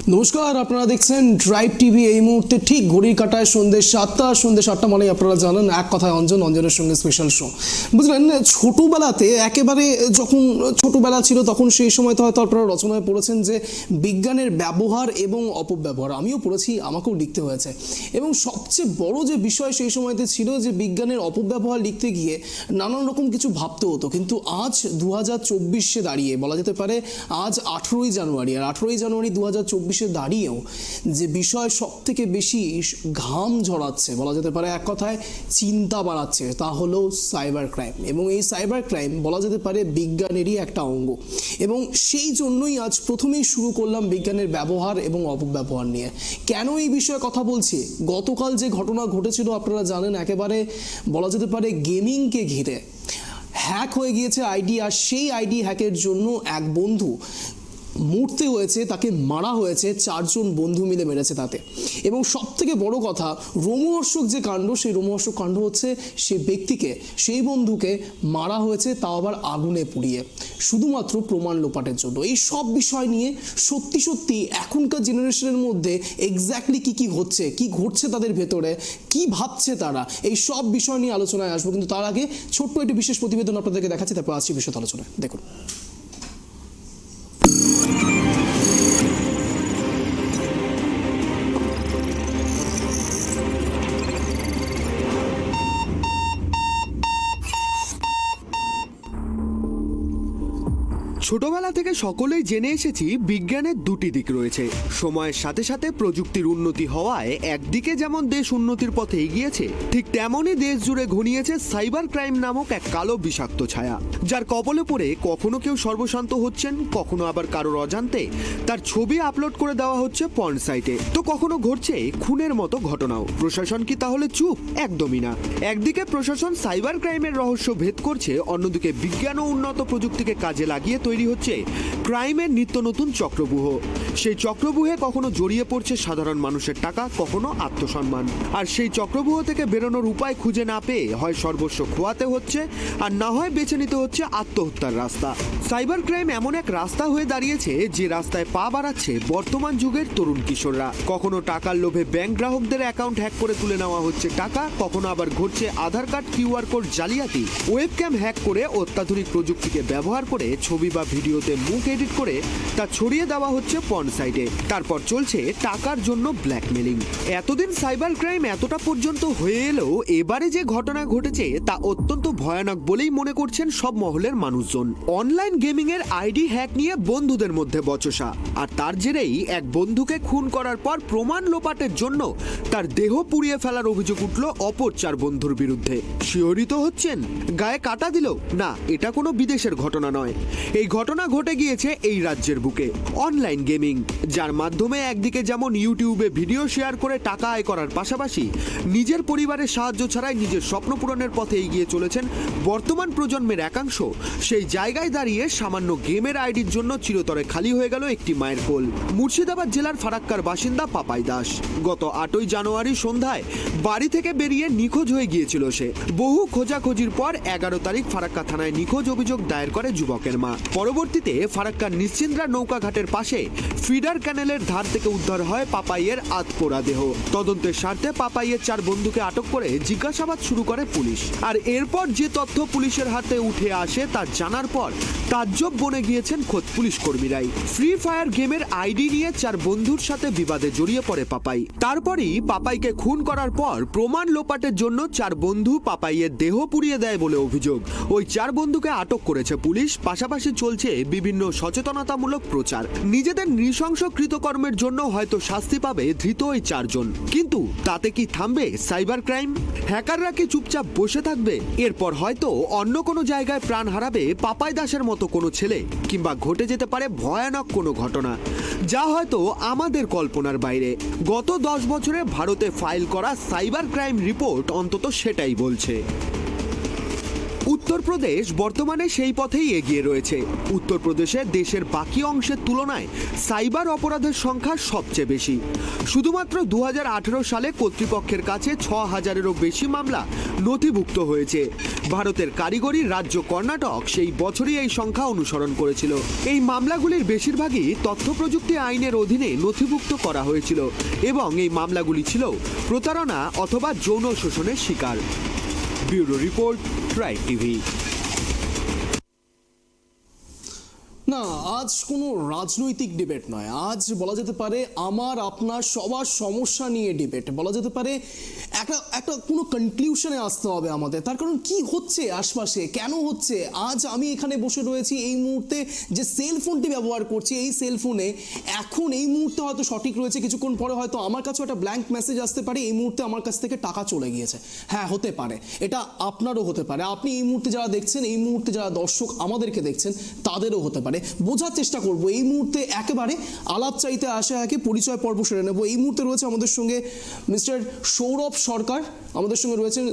নমস্কার, আপনারা দেখছেন ড্রাইভ টিভি। এই মুহূর্তে ঠিক ঘড়ির কাঁটায় সন্ধ্যে 7টা মানে আপনারা জানেন এক কথায় অঞ্জনের সঙ্গে স্পেশাল শো। বুঝলেন, ছোটোবেলাতে একেবারে যখন ছোটোবেলা ছিল তখন সেই সময় তো হয়তো আপনারা রচনায় পড়েছেন যে বিজ্ঞানের ব্যবহার এবং অপব্যবহার। আমিও পড়েছি, আমাকেও লিখতে হয়েছে। এবং সবচেয়ে বড় যে বিষয় সেই সময়তে ছিল যে বিজ্ঞানের অপব্যবহার লিখতে গিয়ে নানান রকম কিছু ভাবতে হতো। কিন্তু আজ 2024-এ দাঁড়িয়ে বলা যেতে পারে আজ 18ই জানুয়ারি, আর 18ই জানুয়ারি 2024 দাঁড়িয়েও যে বিষয় সব থেকে বেশি ঘাম ঝরাচ্ছে, বলা যেতে পারে এক কথায় চিন্তা বাড়াচ্ছে, তা হলো সাইবার ক্রাইম। এবং এই সাইবার ক্রাইম বলা যেতে পারে বিজ্ঞানেরই একটা অঙ্গ। এবং সেই জন্যই আজ প্রথমেই শুরু করলাম বিজ্ঞানের ব্যবহার এবং অপব্যবহার নিয়ে। কেন এই বিষয়ে কথা বলছি? গতকাল যে ঘটনা ঘটেছিল আপনারা জানেন, একেবারে বলা যেতে পারে গেমিংকে ঘিরে হ্যাক হয়ে গিয়েছে আইডি, আর সেই আইডি হ্যাকের জন্য এক বন্ধু মরতে হয়েছে, তাকে মারা হয়েছে, 4জন বন্ধু মিলে মেরেছে তাতে। এবং সব থেকে বড় কথা, রোমহর্ষক যে কাণ্ড, সেই রোমহর্ষক কাণ্ড হচ্ছে সে ব্যক্তিকে, সেই বন্ধুকে মারা হয়েছে, তাও আবার আগুনে পুড়িয়ে, শুধুমাত্র প্রমাণ লোপাটের জন্য। এই সব বিষয় নিয়ে সত্যি এখনকার জেনারেশনের মধ্যে এক্স্যাক্টলি কি হচ্ছে, কি ঘটছে তাদের ভেতরে, কি ভাবছে তারা, এই সব বিষয় নিয়ে আলোচনায় আসবো। কিন্তু তার আগে ছোট্ট একটি বিশেষ প্রতিবেদন আপনাদেরকে দেখাচ্ছি, তারপর আসছি বিশদ আলোচনায়। দেখুন। ছোটবেলা থেকে সকলেই জেনে এসেছি বিজ্ঞানের দুটি দিক রয়েছে। সময়ের সাথে সাথে প্রযুক্তির উন্নতি হওয়ায় একদিকে যেমন দেশ উন্নতির পথে এগিয়েছে, ঠিক তেমনই দেশ জুড়ে ঘনিয়েছে সাইবার ক্রাইম নামক এক কালো বিষাক্ত ছায়া, যার কবলে পড়ে কখনো কেউ সর্বশান্ত হচ্ছেন, কখনো আবার কারোর অজান্তে তার ছবি আপলোড করে দেওয়া হচ্ছে পর্ন সাইটে, তো কখনো ঘটছে খুনের মতো ঘটনাও। প্রশাসন কি তাহলে চুপ? একদমই না। একদিকে প্রশাসন সাইবার ক্রাইমের রহস্য ভেদ করছে, অন্যদিকে বিজ্ঞান ও উন্নত প্রযুক্তিকে কাজে লাগিয়ে তৈরি হচ্ছে ক্রাইমের নিত্য নতুন চক্রব্যূহ। সেই চক্রব্যূহে কখনো জড়িয়ে পড়ছে সাধারণ মানুষের টাকা, কখনো আত্মসম্মান। আর সেই চক্রব্যূহ থেকে বেরোনোর উপায় খুঁজে না পেয়ে হয় সর্বস্ব খোয়াতে হচ্ছে, আর না হয় বেছে নিতে হচ্ছে আত্মহত্যার রাস্তা। সাইবার ক্রাইম এমন এক রাস্তা হয়ে দাঁড়িয়েছে যে রাস্তায় পা বাড়াচ্ছে বর্তমান যুগের তরুণ কিশোররা। কখনো টাকার লোভে ব্যাংক গ্রাহকদের অ্যাকাউন্ট হ্যাক করে তুলে নেওয়া হচ্ছে টাকা, কখনো আবার ঘটছে আধার কার্ড, কিউআর কোড জালিয়াতি, ওয়েবক্যাম হ্যাক করে অত্যাধুনিক প্রযুক্তিকে ব্যবহার করে ছবি বা ভিডিওতে মুখ এডিট করে তা ছড়িয়ে দেওয়া হচ্ছে পর্ন সাইটে। তারপর চলছে টাকার জন্য ব্ল্যাকমেলিং। এতদিন সাইবার ক্রাইম এতটা পর্যন্ত হয়ে এলেও এবারে যে ঘটনা ঘটেছে তা অত্যন্ত ভয়ানক বলেই মনে করছেন সব মহলের মানুষজন। অনলাইন গেমিং এর আইডি হ্যাক নিয়ে বন্ধুদের মধ্যে বচসা, আর তার জেরেই এক বন্ধুকে খুন করার পর প্রমাণ লোপাটের জন্য তার দেহ পুড়িয়ে ফেলার অভিযোগ উঠল অপর 4 বন্ধুর বিরুদ্ধে। শিহরিত হচ্ছেন? গায়ে কাটা দিল? না, এটা কোনো বিদেশের ঘটনা নয়। এই ঘটনা ঘটে গিয়েছে এই রাজ্যের বুকে। অনলাইন গেমিং, যার মাধ্যমে একদিকে যেমন ইউটিউবে ভিডিও শেয়ার করে টাকা আয় করার পাশাপাশি নিজের পরিবারের সাহায্য ছাড়াই নিজের স্বপ্ন পূরণের পথে এগিয়ে চলেছেন বর্তমান প্রজন্মের একাংশ, সেই জায়গায় দাঁড়িয়ে সামান্য গেমের আইডির জন্য চিরতরে খালি হয়ে গেল একটি মায়ের কোল। মুর্শিদাবাদ জেলার ফারাক্কার বাসিন্দা পাপাই দাস গত 8ই জানুয়ারি সন্ধ্যায় বাড়ি থেকে বেরিয়ে নিখোঁজ হয়ে গিয়েছিল সে। বহু খোঁজাখুঁজির পর 11 তারিখ ফারাক্কা থানায় নিখোঁজ অভিযোগ দায়ের করে যুবকের মা। পরবর্তীতে ফারাক্কার নিশ্চিন্দ্রা নৌকাঘাটের পাশে ফিডার ক্যানেলের ধার থেকে উদ্ধার হয় পাপাইয়ের আধপোড়া দেহ। তদন্তের স্বার্থে পাপাইয়ের 4 বন্ধুকে আটক করে জিজ্ঞাসাবাদ শুরু করে পুলিশ। আর এরপর যে তথ্য পুলিশের হাতে উঠে আসে তা জানার পর তাজ্জব বনে গিয়েছেন খোদ পুলিশ কর্মীরাই। ফ্রি ফায়ার গেমের আইডি নিয়ে 4 বন্ধুর সাথে বিবাদে জড়িয়ে পড়ে পাপাই। তারপরই পাপাইকে খুন করার পর প্রমাণ লোপাটের জন্য 4 বন্ধু পাপাইয়ের দেহ পুড়িয়ে দেয় বলে অভিযোগ। ওই 4 বন্ধুকে আটক করেছে পুলিশ। পাশাপাশি চলছে বিভিন্ন সচেতনতামূলক প্রচার। নিজেদের নৃশংস কৃতকর্মের জন্য হয়তো শাস্তি পাবে ধৃত ওই 4 জন, কিন্তু তাতে কি থামবে সাইবার ক্রাইম? হ্যাকাররা কি চুপচাপ বসে থাকবে? এরপর হয়তো অন্য কোনো জায়গায় প্রাণ হারাবে পাপাই দাসের মতো কোনো ছেলে, কিংবা ঘটে যেতে পারে ভয়ানক কোনো ঘটনা যা হয়তো আমাদের কল্পনার বাইরে। গত 10 বছরে ভারতে ফাইল করা সাইবার ক্রাইম রিপোর্ট অন্তত সেটাই বলছে। উত্তরপ্রদেশ বর্তমানে সেই পথেই এগিয়ে রয়েছে। উত্তরপ্রদেশে দেশের বাকি অংশের তুলনায় সাইবার অপরাধের সংখ্যা সবচেয়ে বেশি। শুধুমাত্র 2018 সালে কর্তৃপক্ষের কাছে 6000-এরও বেশি মামলা নথিভুক্ত হয়েছে। ভারতের কারিগরি রাজ্য কর্ণাটক সেই বছরই এই সংখ্যা অনুসরণ করেছিল। এই মামলাগুলির বেশিরভাগই তথ্য প্রযুক্তি আইনের অধীনে নথিভুক্ত করা হয়েছিল এবং এই মামলাগুলি ছিল প্রতারণা অথবা যৌন শোষণের শিকার। Bureau report, tribe TV. না, আজ কোনো রাজনৈতিক ডিবেট নয়, আজ বলা যেতে পারে আমার আপনার সবার সমস্যা নিয়ে ডিবেট। বলা যেতে পারে একটা কোনো কনক্লিউশনে আসতে হবে আমাদের। তার কারণ কি হচ্ছে আশপাশে, কেন হচ্ছে? আজ আমি এখানে বসে রয়েছি, এই মুহূর্তে যে সেলফোনটি ব্যবহার করছি, এই সেলফোনে এখন এই মুহূর্তে হয়তো সঠিক রয়েছে, কিছুক্ষণ পরে হয়তো আমার কাছেও একটা ব্ল্যাঙ্ক মেসেজ আসতে পারে, এই মুহূর্তে আমার কাছ থেকে টাকা চলে গিয়েছে। হ্যাঁ, হতে পারে, এটা আপনারও হতে পারে। আপনি এই মুহূর্তে যারা দেখছেন, এই মুহূর্তে যারা দর্শক আমাদেরকে দেখছেন, তাদেরও হতে পারে। বোঝার চেষ্টা করব এই মুহূর্তে, একেবারে আলাপ চাইতে আসা একে পরিচয় পর্ব সেরে নেব। এই মুহূর্তে রয়েছে আমাদের সঙ্গে মিস্টার সৌরভ সরকার, আমাদের সঙ্গে রয়েছেন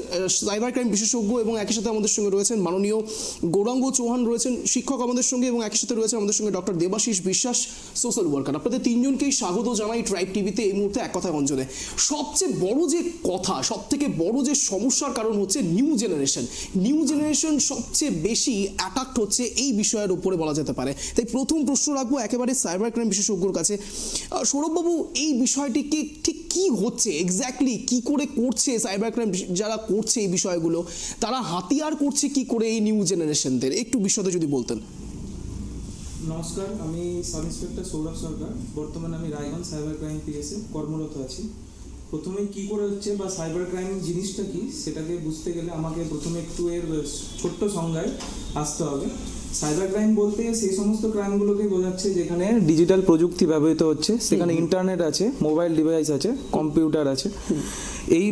সাইবার ক্রাইম বিশেষজ্ঞ, এবং একই সাথে আমাদের সঙ্গে রয়েছেন মাননীয় গৌরাঙ্গ চৌহান, রয়েছেন শিক্ষক আমাদের সঙ্গে, এবং একই সাথে রয়েছে আমাদের সঙ্গে ডক্টর দেবাশিস বিশ্বাস, সোশ্যাল ওয়ার্কার। আপনাদের তিনজনকেই স্বাগত জানাই ট্রাইব টিভিতে এই মুহূর্তে এক কথায় অঞ্চলে। সবচেয়ে বড় যে কথা, সব থেকে বড় যে সমস্যার কারণ হচ্ছে নিউ জেনারেশন সবচেয়ে বেশি অ্যাটাক্ট হচ্ছে এই বিষয়ের উপরে বলা যেতে পারে। তাই প্রথম প্রশ্ন রাখবো একেবারে সাইবার ক্রাইম বিশেষজ্ঞর কাছে। সৌরভবাবু, এই বিষয়টিকে ঠিক কি হচ্ছে এক্স্যাক্টলি, কি করে করছে সাইবার ক্রাইম যারা করছে এই বিষয়গুলো, তারা হাতিয়ার করছে কি করে এই নিউ জেনারেশনদের, একটু বিশদে যদি বলতেন। নমস্কার, আমি সাব ইন্সপেক্টর সৌরভ সরকার। বর্তমানে আমি রায়গঞ্জ সাইবার ক্রাইম পিএসে কর্মরত আছি। প্রথমেই কি করে হচ্ছে বা সাইবার ক্রাইম জিনিসটা কি সেটাকে বুঝতে গেলে আমাকে প্রথমে একটু এর ছোট্ট সংজ্ঞায় আসতে হবে। সাইবার ক্রাইম বলতে সেই সমস্ত ক্রাইমগুলোকে বোঝাচ্ছে যেখানে ডিজিটাল প্রযুক্তি ব্যবহৃত হচ্ছে, সেখানে ইন্টারনেট আছে, মোবাইল ডিভাইস আছে, কম্পিউটার আছে। এই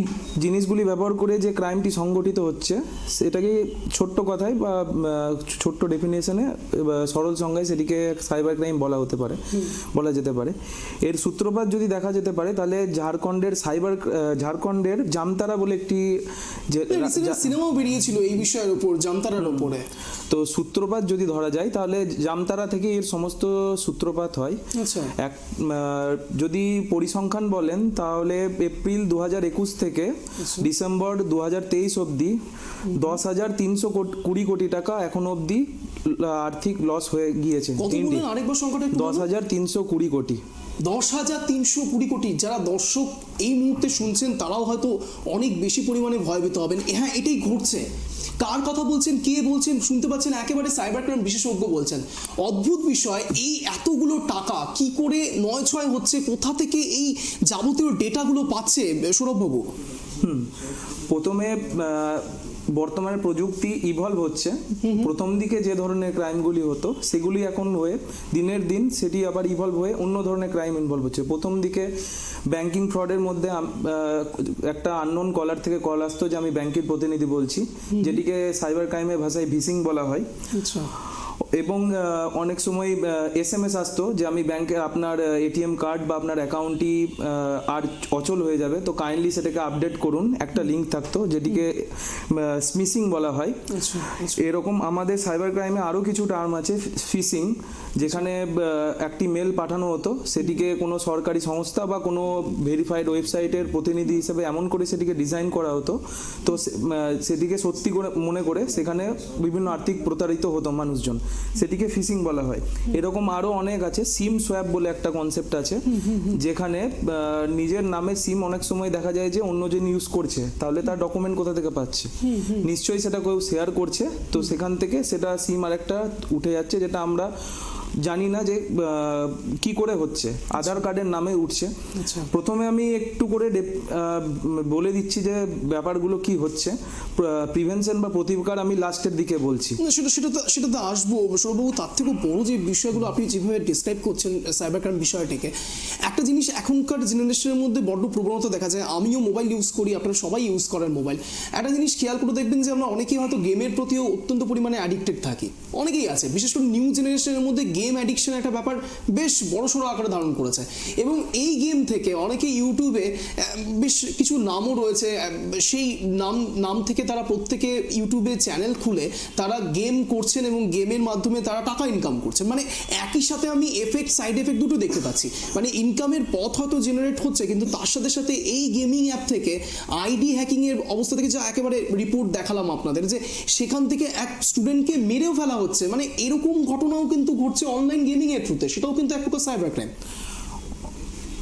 জিনিসগুলি ব্যবহার করে যে ক্রাইমটি সংগঠিত হচ্ছে সেটাকে ছোট্ট কথায় বা ছোট্ট ডেফিনেশনে সরল সংজ্ঞায় সেটিকে সাইবার ক্রাইম বলা যেতে পারে। এর সূত্রপাত যদি দেখা যেতে পারে তাহলে ঝাড়খণ্ডের জামতারা বলে একটি সিনেমাও বেরিয়েছিল এই বিষয়ের উপর, জামতারার উপরে। তো সূত্রপাত যদি ধরা যায় তাহলে জামতারা থেকে এর সমস্ত সূত্রপাত হয়। আচ্ছা। যদি পরিসংখ্যান বলেন তাহলে এপ্রিল 2021 থেকে ডিসেম্বর 2023 অবধি 10,320 কোটি টাকা এখনো অবধি আর্থিক লস হয়ে গিয়েছে। আরেকবার সংখ্যাটা 10,320 কোটি। 10,320 কোটি। যারা দর্শক এই মুহূর্তে শুনছেন তারাও হয়তো অনেক বেশি পরিমাণে ভয়ভীত হবেন। হ্যাঁ, এটাই ঘটছে। কার কথা বলছেন, কে বলছেন শুনতে পাচ্ছেন, একেবারে সাইবার ক্রাইম বিশেষজ্ঞ বলছেন। অদ্ভুত বিষয়, এই এতগুলো টাকা কি করে নয় ছয় হচ্ছে, কোথা থেকে এই যাবতীয় ডেটাগুলো পাচ্ছে সৌরভবাবু? প্রথমে বর্তমানে প্রযুক্তি ইভলভ হচ্ছে। প্রথম দিকে যে ধরনের ক্রাইমগুলি হতো সেগুলি এখন হয়ে দিনের দিন সেটি আবার ইভলভ হয়ে অন্য ধরনের ক্রাইম ইনভলভ হচ্ছে। প্রথম দিকে ব্যাংকিং ফ্রডের মধ্যে একটা আননোন কলার থেকে কল আসতো যে আমি ব্যাংকের প্রতিনিধি বলছি, যেটিকে সাইবার ক্রাইমের ভাষায় ভিসিং বলা হয়। আচ্ছা। এবং অনেক সময় SMS আসতো যে আমি ব্যাংকে আপনার ATM কার্ড বা আপনার অ্যাকাউন্টটি আর অচল হয়ে যাবে, তো কাইন্ডলি সেটাকে আপডেট করুন, একটা লিঙ্ক থাকতো যেটিকে স্মিসিং বলা হয়। এরকম আমাদের সাইবার ক্রাইমে আরও কিছু টার্ম আছে। ফিশিং, যেখানে একটি মেল পাঠানো হতো, সেটিকে কোনো সরকারি সংস্থা বা কোনো ভেরিফাইড ওয়েবসাইটের প্রতিনিধি হিসেবে এমন করে সেটিকে ডিজাইন করা হতো, তো সেটিকে সত্যি করে মনে করে সেখানে বিভিন্ন আর্থিক প্রতারিত হতো মানুষজন, সেটিকে ফিশিং বলা হয়। এরকম আরো অনেক আছে। সিম সোয়াপ বলে একটা কনসেপ্ট আছে, যেখানে নিজের নামে সিম অনেক সময় দেখা যায় যে অন্যজন ইউজ করছে, তাহলে তার ডকুমেন্ট কোথা থেকে পাচ্ছে, নিশ্চয়ই সেটা কেউ শেয়ার করছে, তো সেখান থেকে সেটা সিম আরেকটা উঠে যাচ্ছে, যেটা আমরা জানি না যে কি করে হচ্ছে, আধার কার্ডের নামে উঠছে। প্রথমে আমি একটু করে বলে দিচ্ছি যে ব্যাপারগুলো কি হচ্ছে, প্রিভেনশন বা প্রতিকার আমি লাস্টের দিকে বলছি। সেটাতে আসবো সৌরভবাবু। তার থেকেও বড় যে বিষয়গুলো আপনি যেভাবে ডিসক্রাইব করছেন সাইবার ক্রাইম বিষয়টিকে, একটা জিনিস এখনকার জেনারেশনের মধ্যে বড্ড প্রবণতা দেখা যায়। আমিও মোবাইল ইউজ করি, আপনারা সবাই ইউজ করেন মোবাইল। একটা জিনিস খেয়াল করে দেখবেন যে আমরা অনেকেই হয়তো গেমের প্রতিও অত্যন্ত পরিমাণে অ্যাডিক্টেড থাকি, অনেকেই আছে, বিশেষ করে নিউ জেনারেশনের মধ্যে গেম গেম অ্যাডিকশন একটা ব্যাপার বেশ বড়সড় আকারে ধারণ করেছে এবং এই গেম থেকে অনেকে ইউটিউবে বেশ কিছু নামও রয়েছে, সেই নাম থেকে তারা প্রত্যেকে ইউটিউবে চ্যানেল খুলে তারা গেম করছেন এবং গেমের মাধ্যমে তারা টাকা ইনকাম করছেন। মানে একই সাথে আমি সাইড এফেক্ট দুটো দেখতে পাচ্ছি, মানে ইনকামের পথ হয়তো জেনারেট হচ্ছে, কিন্তু তার সাথে সাথে এই গেমিং অ্যাপ থেকে আইডি হ্যাকিং এর অবস্থা থেকে যা একেবারে রিপোর্ট দেখালাম আপনাদের, যে সেখান থেকে এক স্টুডেন্টকে মেরেও ফেলা হচ্ছে, মানে এরকম ঘটনাও কিন্তু ঘটছে অনলাইন গেমিং এর থ্রুতে, সেটাও কিন্তু এক প্রকার সাইবার ক্রাইম।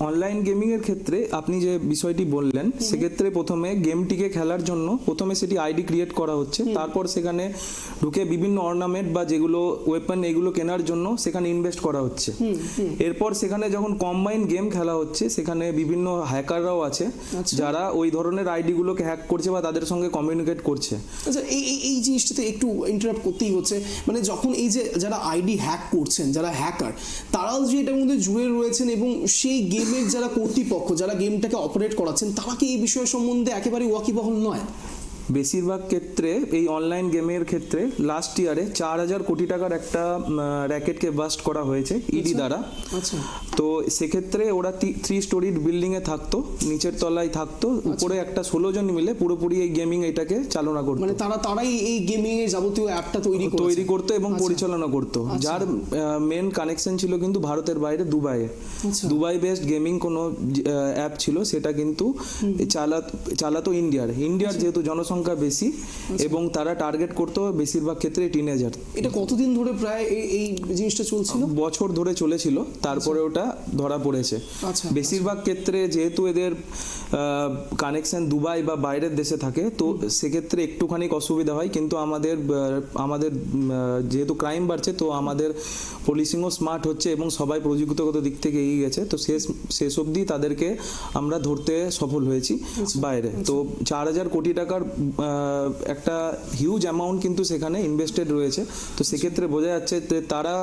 অনলাইন গেমিং এর ক্ষেত্রে আপনি যে বিষয়টি বললেন, সেক্ষেত্রে প্রথমে গেমটিকে খেলার জন্য প্রথমে সেটি আইডি ক্রিয়েট করা হচ্ছে, তারপর সেখানে ঢুকে বিভিন্ন অর্নামেন্ট বা যেগুলো ওয়েপন এগুলো কেনার জন্য সেখানে ইনভেস্ট করা হচ্ছে। এরপর সেখানে যখন কম্বাইন গেম খেলা হচ্ছে, সেখানে বিভিন্ন হ্যাকাররাও আছে যারা ওই ধরনের আইডিগুলোকে হ্যাক করছে বা তাদের সঙ্গে কমিউনিকেট করছে। আচ্ছা, এই জিনিসটাতে একটু ইন্টারাপ্ট করতেই হচ্ছে, মানে যখন এই যে যারা আইডি হ্যাক করছেন, যারা হ্যাকার, তারাও যে এটার মধ্যে জুড়ে রয়েছেন এবং সেই গেমের যারা কর্তৃপক্ষ, যারা গেমটাকে অপারেট করাচ্ছেন, তারা কি এই বিষয় সম্বন্ধে একেবারে ওয়াকিবহাল নয়? বেশিরভাগ ক্ষেত্রে এই অনলাইন গেমের ক্ষেত্রে লাস্ট ইয়ারে 4,000 কোটি টাকার একটা র্যাকেটকে বাস্ট করা হয়েছে ইডি দ্বারা। আচ্ছা, তো সেক্ষেত্রে ওরা 3 স্টোরিড বিল্ডিং এ থাকতো, নিচের তলায় থাকতো, উপরে একটা 16 জন মিলে পুরোপুরি এই গেমিং এটাকে চালনা করতো, মানে তারাই এই গেমিং এর যাবতীয় অ্যাপটা তৈরি করতো এবং পরিচালনা করতো, যার মেন কানেকশন ছিল কিন্তু ভারতের বাইরে দুবাইয়ে। দুবাই বেসড গেমিং কোনো অ্যাপ ছিল, সেটা কিন্তু চালাতো ইন্ডিয়ার যেহেতু জনসংখ্যা বেশি এবং তারা টার্গেট করতো বেশিরভাগ ক্ষেত্রে টিনেজার। এটা কতদিন ধরে প্রায় এই জিনিসটা চলছিল? বছর ধরে চলেছিল, তারপরে ওটা ধরা পড়েছে। বেশিরভাগ ক্ষেত্রে যেহেতু এদের কানেকশন দুবাই বা বাইরের দেশে থাকে, তো সেক্ষেত্রে একটুখানি অসুবিধা হয়, কিন্তু আমাদের যেহেতু ক্রাইম বাড়ছে, তো আমাদের পুলিশিংও স্মার্ট হচ্ছে এবং সবাই প্রযুক্তিগত দিক থেকে এগিয়ে গেছে, তো শেষ অবধি তাদেরকে আমরা ধরতে সফল হয়েছি বাইরে। তো 4,000 কোটি টাকার একটা হিউজ অ্যামাউন্ট কিন্তু সেখানে ইনভেস্টেড রয়েছে। তো সেক্ষেত্রে বোঝা যাচ্ছে যে তারা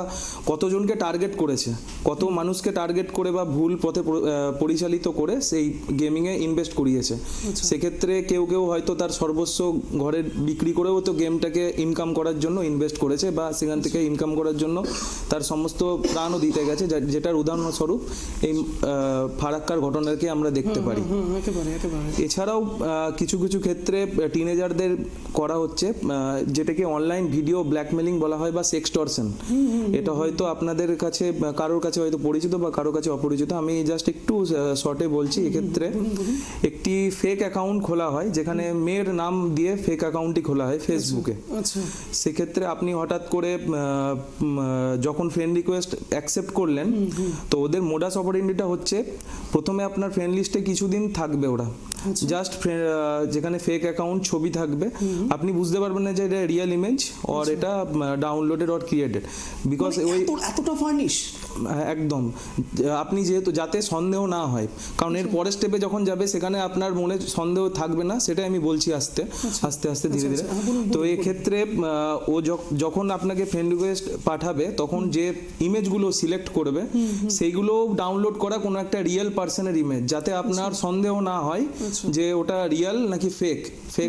কতজনকে টার্গেট করেছে, কত মানুষকে টার্গেট করে বা ভুল পথে পরিচালিত করে সেই গেমিংয়ে ইনভেস্ট করিয়েছে। সেক্ষেত্রে কেউ হয়তো তার সর্বস্ব ঘরে বিক্রি করেও তো গেমটাকে ইনকাম করার জন্য ইনভেস্ট করেছে, বা সেখান থেকে ইনকাম করার জন্য তার সমস্ত প্রাণও দিতে গেছে, যেটার উদাহরণস্বরূপ এই ফারাক্কার ঘটনাকে আমরা দেখতে পারি। এছাড়াও কিছু ক্ষেত্রে টিনেজারদের করা হচ্ছে যেটাকে অনলাইন ভিডিও ব্ল্যাকমেলিং বলা হয় বা সেক্সটর্শন। এটা হয়তো আপনাদের কাছে কারোর কাছে হয়তো পরিচিত বা কারোর কাছে অপরিচিত, আমি জাস্ট একটু শর্টে বলছি। এক্ষেত্রে একটি ফেক অ্যাকাউন্ট খোলা হয়, যেখানে মেয়ের নাম দিয়ে ফেক অ্যাকাউন্টটি খোলা হয় ফেসবুকে। সেক্ষেত্রে আপনি হঠাৎ করে যখন ফ্রেন্ড রিকোয়েস্ট অ্যাকসেপ্ট করলেন, তো ওদের মোডাস অপারেন্ডিটা হচ্ছে প্রথমে আপনার ফ্রেন্ড লিস্টে কিছুদিন থাকবে ওরা, জাস্ট যেখানে ফেক অ্যাকাউন্ট ছবি থাকবে, আপনি বুঝতে পারবেন না যে এটা রিয়েল ইমেজ অর এটা ডাউনলোডেড অর ক্রিয়েটেড, বিকজ ওই এতটা ফার্নিশ একদম আপনি যেহেতু যাতে সন্দেহ না হয়, কারণ এর পরের স্টেপে যখন যাবে সেখানে আপনার মনে সন্দেহ থাকবে না, সেটাই আমি বলছি আস্তে আস্তে ধীরে ধীরে। তো এক্ষেত্রে ও যখন আপনাকে ফ্রেন্ড রিকোয়েস্ট পাঠাবে, তখন যে ইমেজগুলো সিলেক্ট করবে সেইগুলো ডাউনলোড করা কোনো একটা রিয়েল পার্সনের ইমেজ, যাতে আপনার সন্দেহ না হয় যে ওটা রিয়েল নাকি ফেক।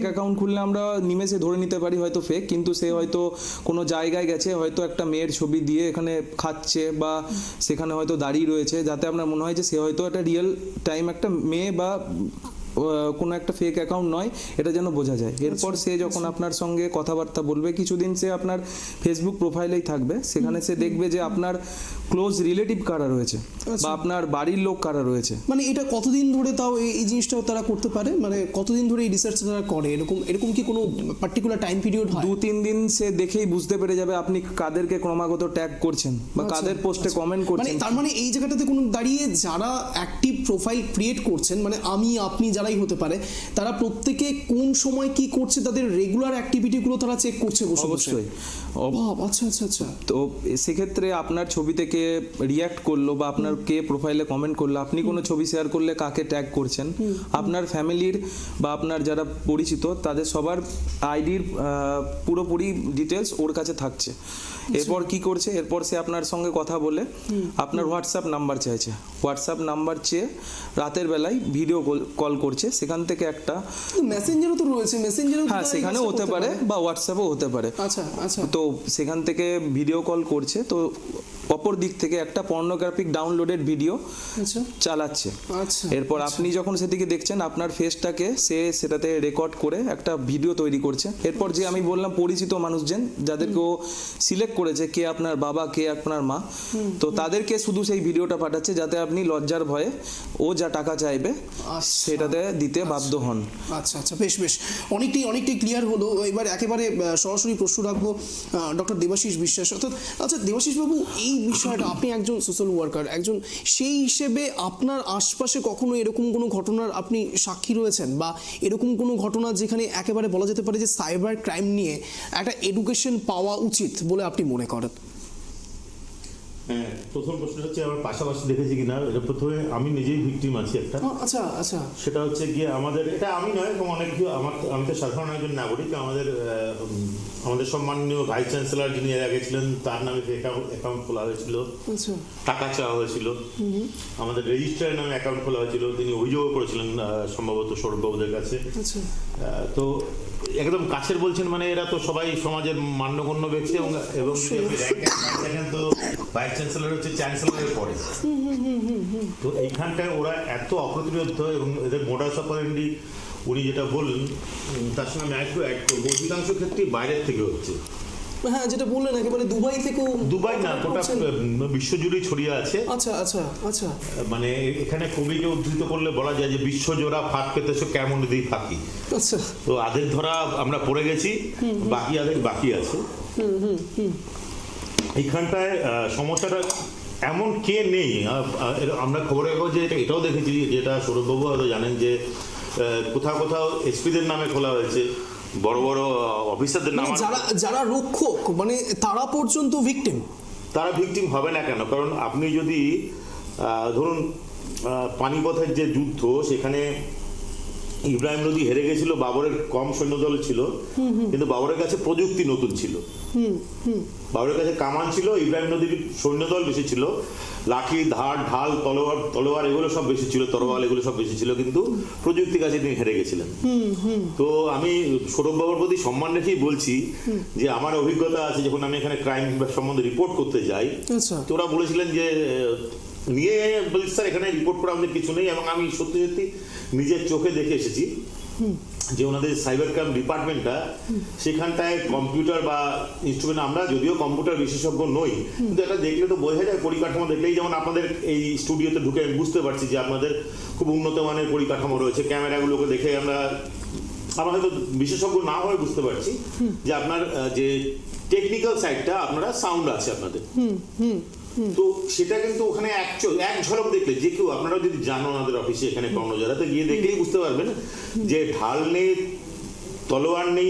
অ্যাকাউন্ট খুললে আমরা নিমেষে ধরে নিতে পারি হয়তো ফেক, কিন্তু সে হয়তো কোনো জায়গায় গেছে, হয়তো একটা মেয়ের ছবি দিয়ে এখানে খাচ্ছে বা সেখানে হয়তো দাঁড়িয়ে রয়েছে, যাতে আপনার মনে হয় যে সে হয়তো একটা রিয়েল টাইম একটা মেয়ে বা কোনো একটা ফেক অ্যাকাউন্ট নয়, এটা যেন বোঝা যায়। এরপর সে যখন আপনার সঙ্গে কথাবার্তা বলবে, কিছুদিন সে আপনার ফেসবুক প্রোফাইলেই থাকবে, সেখানে সে দেখবে যে আপনার ক্লোজ রিলেটিভ কারা রয়েছে বা আপনার বাড়ির লোক কারা রয়েছে। মানে এটা কতদিন ধরে তাও এই জিনিসটাও তারা করতে পারে, মানে কতদিন ধরে এই রিসার্চ তারা করে, এরকম কি কোনো পার্টিকুলার টাইম পিরিয়ড হয়? 2-3 দিন সে দেখেই বুঝতে পেরে যাবে আপনি কাদেরকে ক্রমাগত ট্যাগ করছেন বা কাদের পোস্টে কমেন্ট করছেন। তার মানে এই জায়গাটাতে কোনো দাঁড়িয়ে যারা অ্যাক্টিভ প্রোফাইল ক্রিয়েট করছেন, মানে আপনি যারাই হতে পারে, তারা প্রত্যেকে কোন সময় কি করছে, তাদের রেগুলার অ্যাক্টিভিটিগুলো তারা চেক করছে বসে। অবশ্যই। আচ্ছা। তো সেক্ষেত্রে আপনার ছবি থেকে রিয়াক্ট করলো বা আপনার কে প্রোফাইলে কমেন্ট করলো, আপনি কোনো ছবি শেয়ার করলে কাকে ট্যাগ করছেন, আপনার ফ্যামিলির বা আপনার যারা পরিচিত তাদের সবার আইডির পুরোপুরি ডিটেলস ওর কাছে থাকছে। এরপর কি করছে, এরপর সে আপনার সঙ্গে কথা বলে আপনার হোয়াটসঅ্যাপ নাম্বার চাইছে, হোয়াটসঅ্যাপ নাম্বার চেয়ে রাতের বেলায় ভিডিও কল করছে, সেখান থেকে একটা মেসেঞ্জারও তো রয়েছে, হ্যাঁ সেখানেও হতে পারে বা হোয়াটসঅ্যাপও হতে পারে। আচ্ছা। তো সেখান থেকে ভিডিও কল করছে, তো অপর দিক থেকে একটা পর্নোগ্রাফিক ডাউনলোডেড ভিডিও আচ্ছা চালাচ্ছে। আচ্ছা এরপর আপনি যখন সেদিকে দেখছেন আপনার ফেসটাকে সে সেটাতে রেকর্ড করে একটা ভিডিও তৈরি করছে। এরপর যে আমি বললাম পরিচিত মানুষজন যাদেরকে ও সিলেক্ট করেছে কে আপনার বাবা কে আপনার মা, তো তাদেরকে শুধু সেই ভিডিওটা পাঠাচ্ছে যাতে আপনি লজ্জার ভয়ে ও যা টাকা চাইবে সেটাতে দিতে বাধ্য হন। আচ্ছা আচ্ছা বেশ বেশ অনেকটাই ক্লিয়ার হলো। এবার একেবারে সরাসরি প্রশ্ন রাখবো ডক্টর দেবাশিস বিশ্বাস। অর্থাৎ আচ্ছা দেবাশিস বাবু, এই বিষয়টা আপনি একজন সোশ্যাল ওয়ার্কার, একজন সেই হিসেবে আপনার আশপাশে কখনো এরকম কোনো ঘটনার আপনি সাক্ষী রয়েছেন, বা এরকম কোনো ঘটনা যেখানে একেবারে বলা যেতে পারে যে সাইবার ক্রাইম নিয়ে একটা এডুকেশন পাওয়া উচিত বলে আপনি মনে করেন? হ্যাঁ, প্রথম প্রশ্ন হচ্ছে আমার পাশাপাশি দেখেছি কিনা। এটা প্রথমে আমি নিজেই ভিকটিম আছি একটা। আচ্ছা আচ্ছা সেটা হচ্ছে গিয়ে আমাদের, এটা আমি নয়, এরকম অনেক কিছু, আমি তো সাধারণ একজন নাগরিক। আমাদের সম্মানীয় ভাইস চ্যান্সেলর যিনি এর আগে ছিলেন তার নামে অ্যাকাউন্ট খোলা হয়েছিল, আচ্ছা টাকা চাওয়া হয়েছিল। আমাদের রেজিস্ট্রারের নামে অ্যাকাউন্ট খোলা হয়েছিল, তিনি অভিযোগও করেছিলেন সম্ভবত সৌরভবাবুদের কাছে। আচ্ছা তো একদম কাছের বলছেন, মানে এরা তো সবাই সমাজের মান্যগণ্য ব্যক্তি, এবং দেখেন তো ভাইস চ্যান্সেলর হচ্ছে চ্যান্সেলরের পরে। তো এইখানটায় ওরা এত অপ্রতিরোধ, এবং এদের মোডাস অপারেন্ডি উনি যেটা বললেন তার সঙ্গে আমি একটু অ্যাড করবো, অধিকাংশ ক্ষেত্রেই বাইরের থেকে হচ্ছে। হ্যাঁ যেটা বললেন একেবারে দুবাই থেকেও, দুবাই না, গোটা বিশ্বজুড়েই ছড়িয়ে আছে। আচ্ছা আচ্ছা আচ্ছা মানে এখানে কবিকে উদ্ধৃত করলে বলা যায় যে বিশ্বজোড়া ফাঁক পেতেছো কেমন দিই ফাঁকি। আচ্ছা তো আদের ধরা আমরা পড়ে গেছি, বাকি আদের বাকি আছে। এইখানটায় সমস্যাটা এমন কে নেই। আমরা খবরের কাগজে এটাও দেখেছি, যেটা সৌরভবাবু হয়তো জানেন, যে কোথাও কোথাও এসপিদের নামে খোলা হয়েছে, বড় বড় অফিসারদের নাম। যারা রক্ষক মানে তারা পর্যন্ত ভিকটিম। তারা ভিকটিম হবে না কেন? কারণ আপনি যদি ধরুন পানিপথের যে যুদ্ধ, সেখানে ইব্রাহিম লোদি হেরে গেছিল, বাবরের কম সৈন্যদল ছিল, কিন্তু বাবরের কাছে প্রযুক্তি নতুন ছিল, বাবরের কাছে কামান ছিল, ইব্রাহিম লোদির সৈন্যদল বেশি ছিল, লাঠি ধার ঢাল তলোয়ার এগুলো সব বেশি ছিল, তরোয়াল এগুলো সব বেশি ছিল, কিন্তু প্রযুক্তির কাছে তিনি হেরে গেছিলেন। তো আমি সৌরভ বাবুর প্রতি সম্মান রেখেই বলছি যে আমার অভিজ্ঞতা আছে, যখন আমি এখানে ক্রাইম সম্বন্ধে রিপোর্ট করতে যাই, তো ওরা বলেছিলেন যে নিয়ে বলছি স্যার এখানে রিপোর্ট করা আমাদের কিছু নেই, এবং আমি সত্যি সত্যি নিজের চোখে দেখে এসেছি যে ওনাদের সাইবার ক্রাইম ডিপার্টমেন্টটা, সেখানটায় কম্পিউটার বা ইনস্ট্রুমেন্ট, আমরা যদিও কম্পিউটার বিশেষজ্ঞ নই, কিন্তু এটা দেখলে তো বোঝা যায়, পরিকাঠামো দেখলেই, যেমন আপনাদের এই স্টুডিওতে ঢুকে আমি বুঝতে পারছি যে আপনাদের খুব উন্নত মানের পরিকাঠামো রয়েছে। ক্যামেরাগুলোকে দেখে আমরা হয়তো বিশেষজ্ঞ না হয়ে বুঝতে পারছি যে আপনার যে টেকনিক্যাল সাইডটা, আপনারা সাউন্ড আছে আপনাদের। তো সেটা কিন্তু ওখানে এক ঝলক দেখলে যে কেউ, আপনারা যদি জানো ওনাদের অফিসে এখানে কর্মজারাতে গিয়ে দেখলেই বুঝতে পারবেন যে ঢাল নেই, তলোয়ার নেই,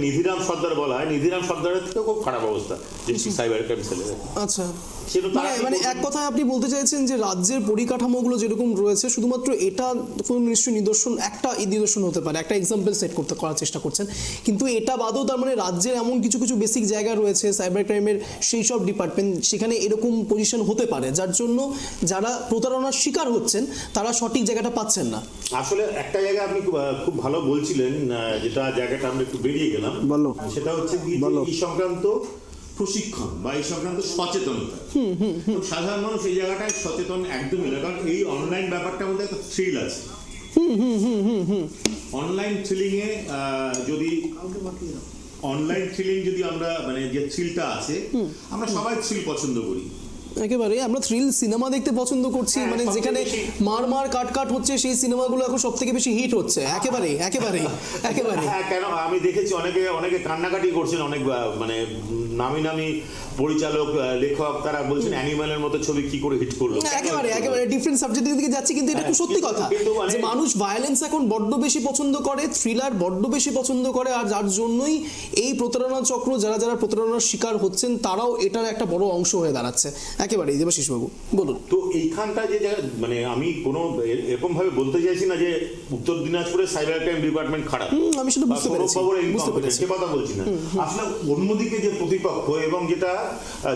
নিধিরাম সর্দার বলা হয়, নিধিরাম সর্দারের থেকে খুব খারাপ অবস্থা যে সাইবার ক্রাইম সেলের। আচ্ছা মানে এক কথায় আপনি বলতে চাইছেন যে রাজ্যের পরিকাঠামোগুলো যেরকম রয়েছে, শুধুমাত্র এটা নিশ্চয়ই নিদর্শন হতে পারে, একটা এক্সাম্পল সেট করার চেষ্টা করছেন, কিন্তু এটা বাদেও তার মানে রাজ্যের এমন কিছু বেসিক জায়গা রয়েছে সাইবার ক্রাইমের, সেই সব ডিপার্টমেন্ট সেখানে এরকম পজিশন হতে পারে, যার জন্য যারা প্রতারণার শিকার হচ্ছেন তারা সঠিক জায়গাটা পাচ্ছেন না। আসলে একটা জায়গা আপনি খুব ভালো বলছিলেন, যেটা জায়গাটা আমরা একটু বেরিয়ে গেলাম, সেটা হচ্ছে এই সংক্রান্ত প্রশিক্ষণ বা এই সংক্রান্ত সচেতনতা। সাধারণ মানুষ এই জায়গাটায় সচেতন একদমই না, কারণ এই অনলাইন ব্যাপারটার মধ্যে একটা থ্রিল আছে। অনলাইন থ্রিলিং এ যদি আমরা মানে যে থ্রিলটা আছে, আমরা সবাই থ্রিল পছন্দ করি, একেবারে আমরা থ্রিল সিনেমা দেখতে পছন্দ করছি, মানে যেখানে মার কাট হচ্ছে সেই সিনেমাগুলো এখন সব থেকে বেশি হিট হচ্ছে। একেবারে হ্যাঁ, কেন আমি দেখেছি অনেকে কান্নাকাটি করছেন, অনেক মানে নামি পরিচালক লেখক, তারা বলছেন অ্যানিমালের মতো ছবি কি করে হিট করলো। একেবারে ডিফারেন্ট সাবজেক্টের দিকে যাচ্ছি, কিন্তু এটা খুব সত্যি কথা যে মানুষ ভায়োলেন্স এখন বড্ড বেশি পছন্দ করে, থ্রিলার বড্ড বেশি পছন্দ করে, আর যার জন্যই এই প্রতারণা চক্র, যারা প্রতারণার শিকার হচ্ছেন তারাও এটার একটা বড় অংশ হয়ে দাঁড়াচ্ছে। একেবারে দেবাশিস বাবু বলুন। তো এইখানটা যে মানে আমি কোনো এরকম ভাবে বলতে চাইছি না যে উত্তর দিনাজপুরের সাইবার ক্রাইম ডিপার্টমেন্ট খারাপ, আমি সেটা বুঝতে পেরেছি, কথা বলছি না। আসলে অন্যদিকে যে প্রতিপক্ষ, এবং যেটা